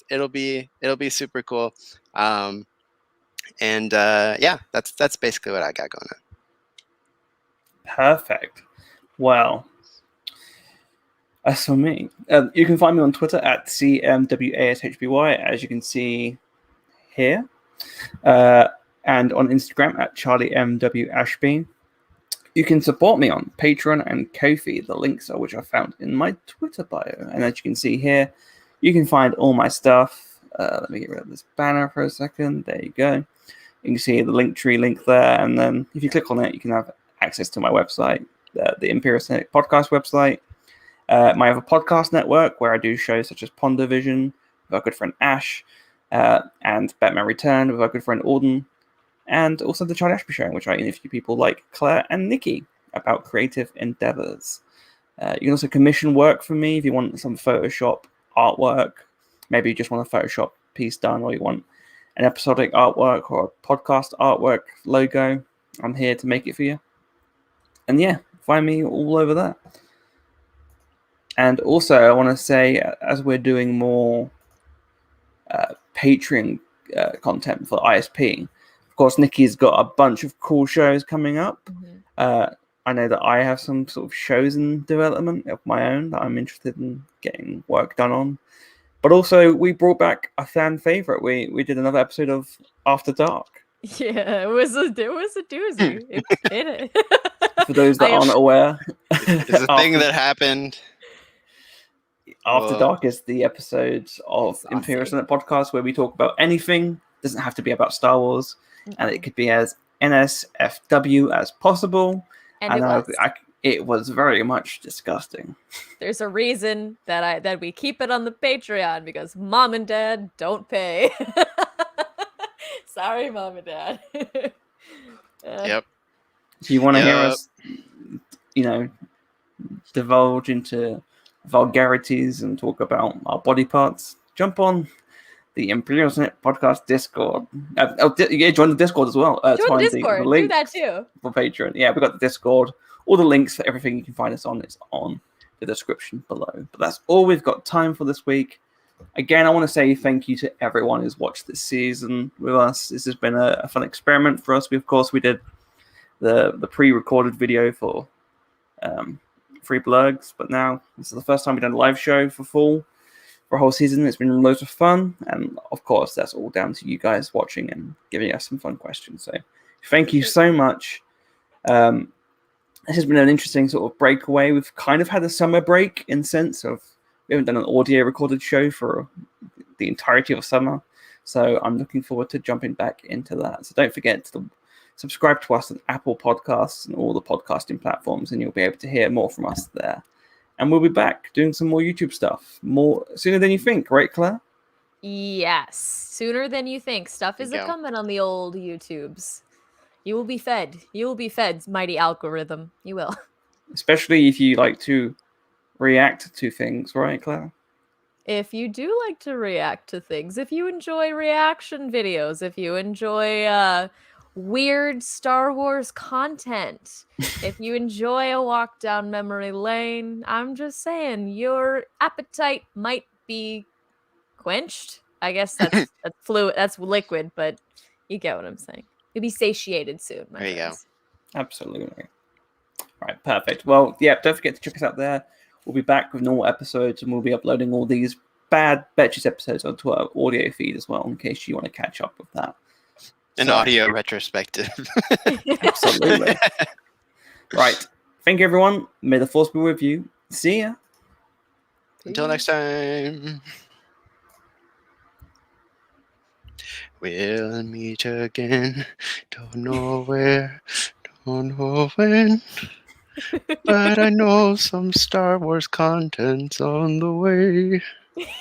It'll be super cool. And that's basically what I got going on. Perfect. Well, as for me, you can find me on Twitter at CMWASHBY, as you can see here, and on Instagram at CharlieMWAshby. You can support me on Patreon and Ko-fi, the links of which I found in my Twitter bio. And as you can see here, you can find all my stuff. Let me get rid of this banner for a second. There you go. You can see the Linktree link there. And then if you click on it, you can have access to my website, the Imperial Senate Podcast website. My other podcast network, where I do shows such as Ponder Vision with our good friend Ash, and Batman Return with our good friend Auden, and also the Charlie Ashby Show, in which I interview people like Claire and Nicky about creative endeavors. You can also commission work from me if you want some Photoshop artwork. Maybe you just want a Photoshop piece done, or you want an episodic artwork or a podcast artwork logo. I'm here to make it for you. And yeah, find me all over that. And also, I want to say, as we're doing more Patreon content for ISP, of course, Nicky's got a bunch of cool shows coming up. Mm-hmm. I know that I have some sort of shows in development of my own that I'm interested in getting work done on. But also, we brought back a fan favorite. We did another episode of After Dark. Yeah, it was a doozy. It did it. For those that aren't aware, it's a thing that happened. After Dark is the episode of Imperial Senate Podcast where we talk about anything. It doesn't have to be about Star Wars, and it could be as NSFW as possible. And it was very much disgusting. There's a reason that we keep it on the Patreon, because Mom and Dad don't pay. Sorry, Mom and Dad. Yep. If you want to hear us, divulge into vulgarities and talk about our body parts, jump on the Imperial Senate Podcast Discord. Join the Discord as well. Join the Discord. Do that too. For Patreon. Yeah, we've got the Discord. All the links for everything you can find us on is on the description below. But that's all we've got time for this week. Again, I want to say thank you to everyone who's watched this season with us. This has been a fun experiment for us. We did the pre-recorded video for Free Blurgs, but now this is the first time we've done a live show for a whole season. It's been loads of fun, and of course that's all down to you guys watching and giving us some fun questions. So thank you so much. this has been an interesting sort of breakaway. We've kind of had a summer break in sense of we haven't done an audio recorded show for the entirety of summer. So I'm looking forward to jumping back into that. So don't forget to subscribe to us on Apple Podcasts and all the podcasting platforms, and you'll be able to hear more from us there. And we'll be back doing some more YouTube stuff more sooner than you think, right, Claire? Yes, sooner than you think. Stuff is a-coming on the old YouTubes. You will be fed. You will be fed, mighty algorithm. You will. Especially if you like to react to things, right, Claire? If you do like to react to things, if you enjoy reaction videos, if you enjoy weird Star Wars content, if you enjoy a walk down memory lane, I'm just saying your appetite might be quenched. I guess that's fluid, that's liquid, but you get what I'm saying. You'll be satiated soon, my There friends. you go. Absolutely. All right, perfect. Well, yeah, don't forget to check us out there. We'll be back with normal episodes, and we'll be uploading all these Bad Betches episodes onto our audio feed as well, in case you want to catch up with that. An audio retrospective. Absolutely. Right. Thank you, everyone. May the force be with you. See ya. Until next time. We'll meet again. Don't know where, don't know when. But I know some Star Wars content's on the way.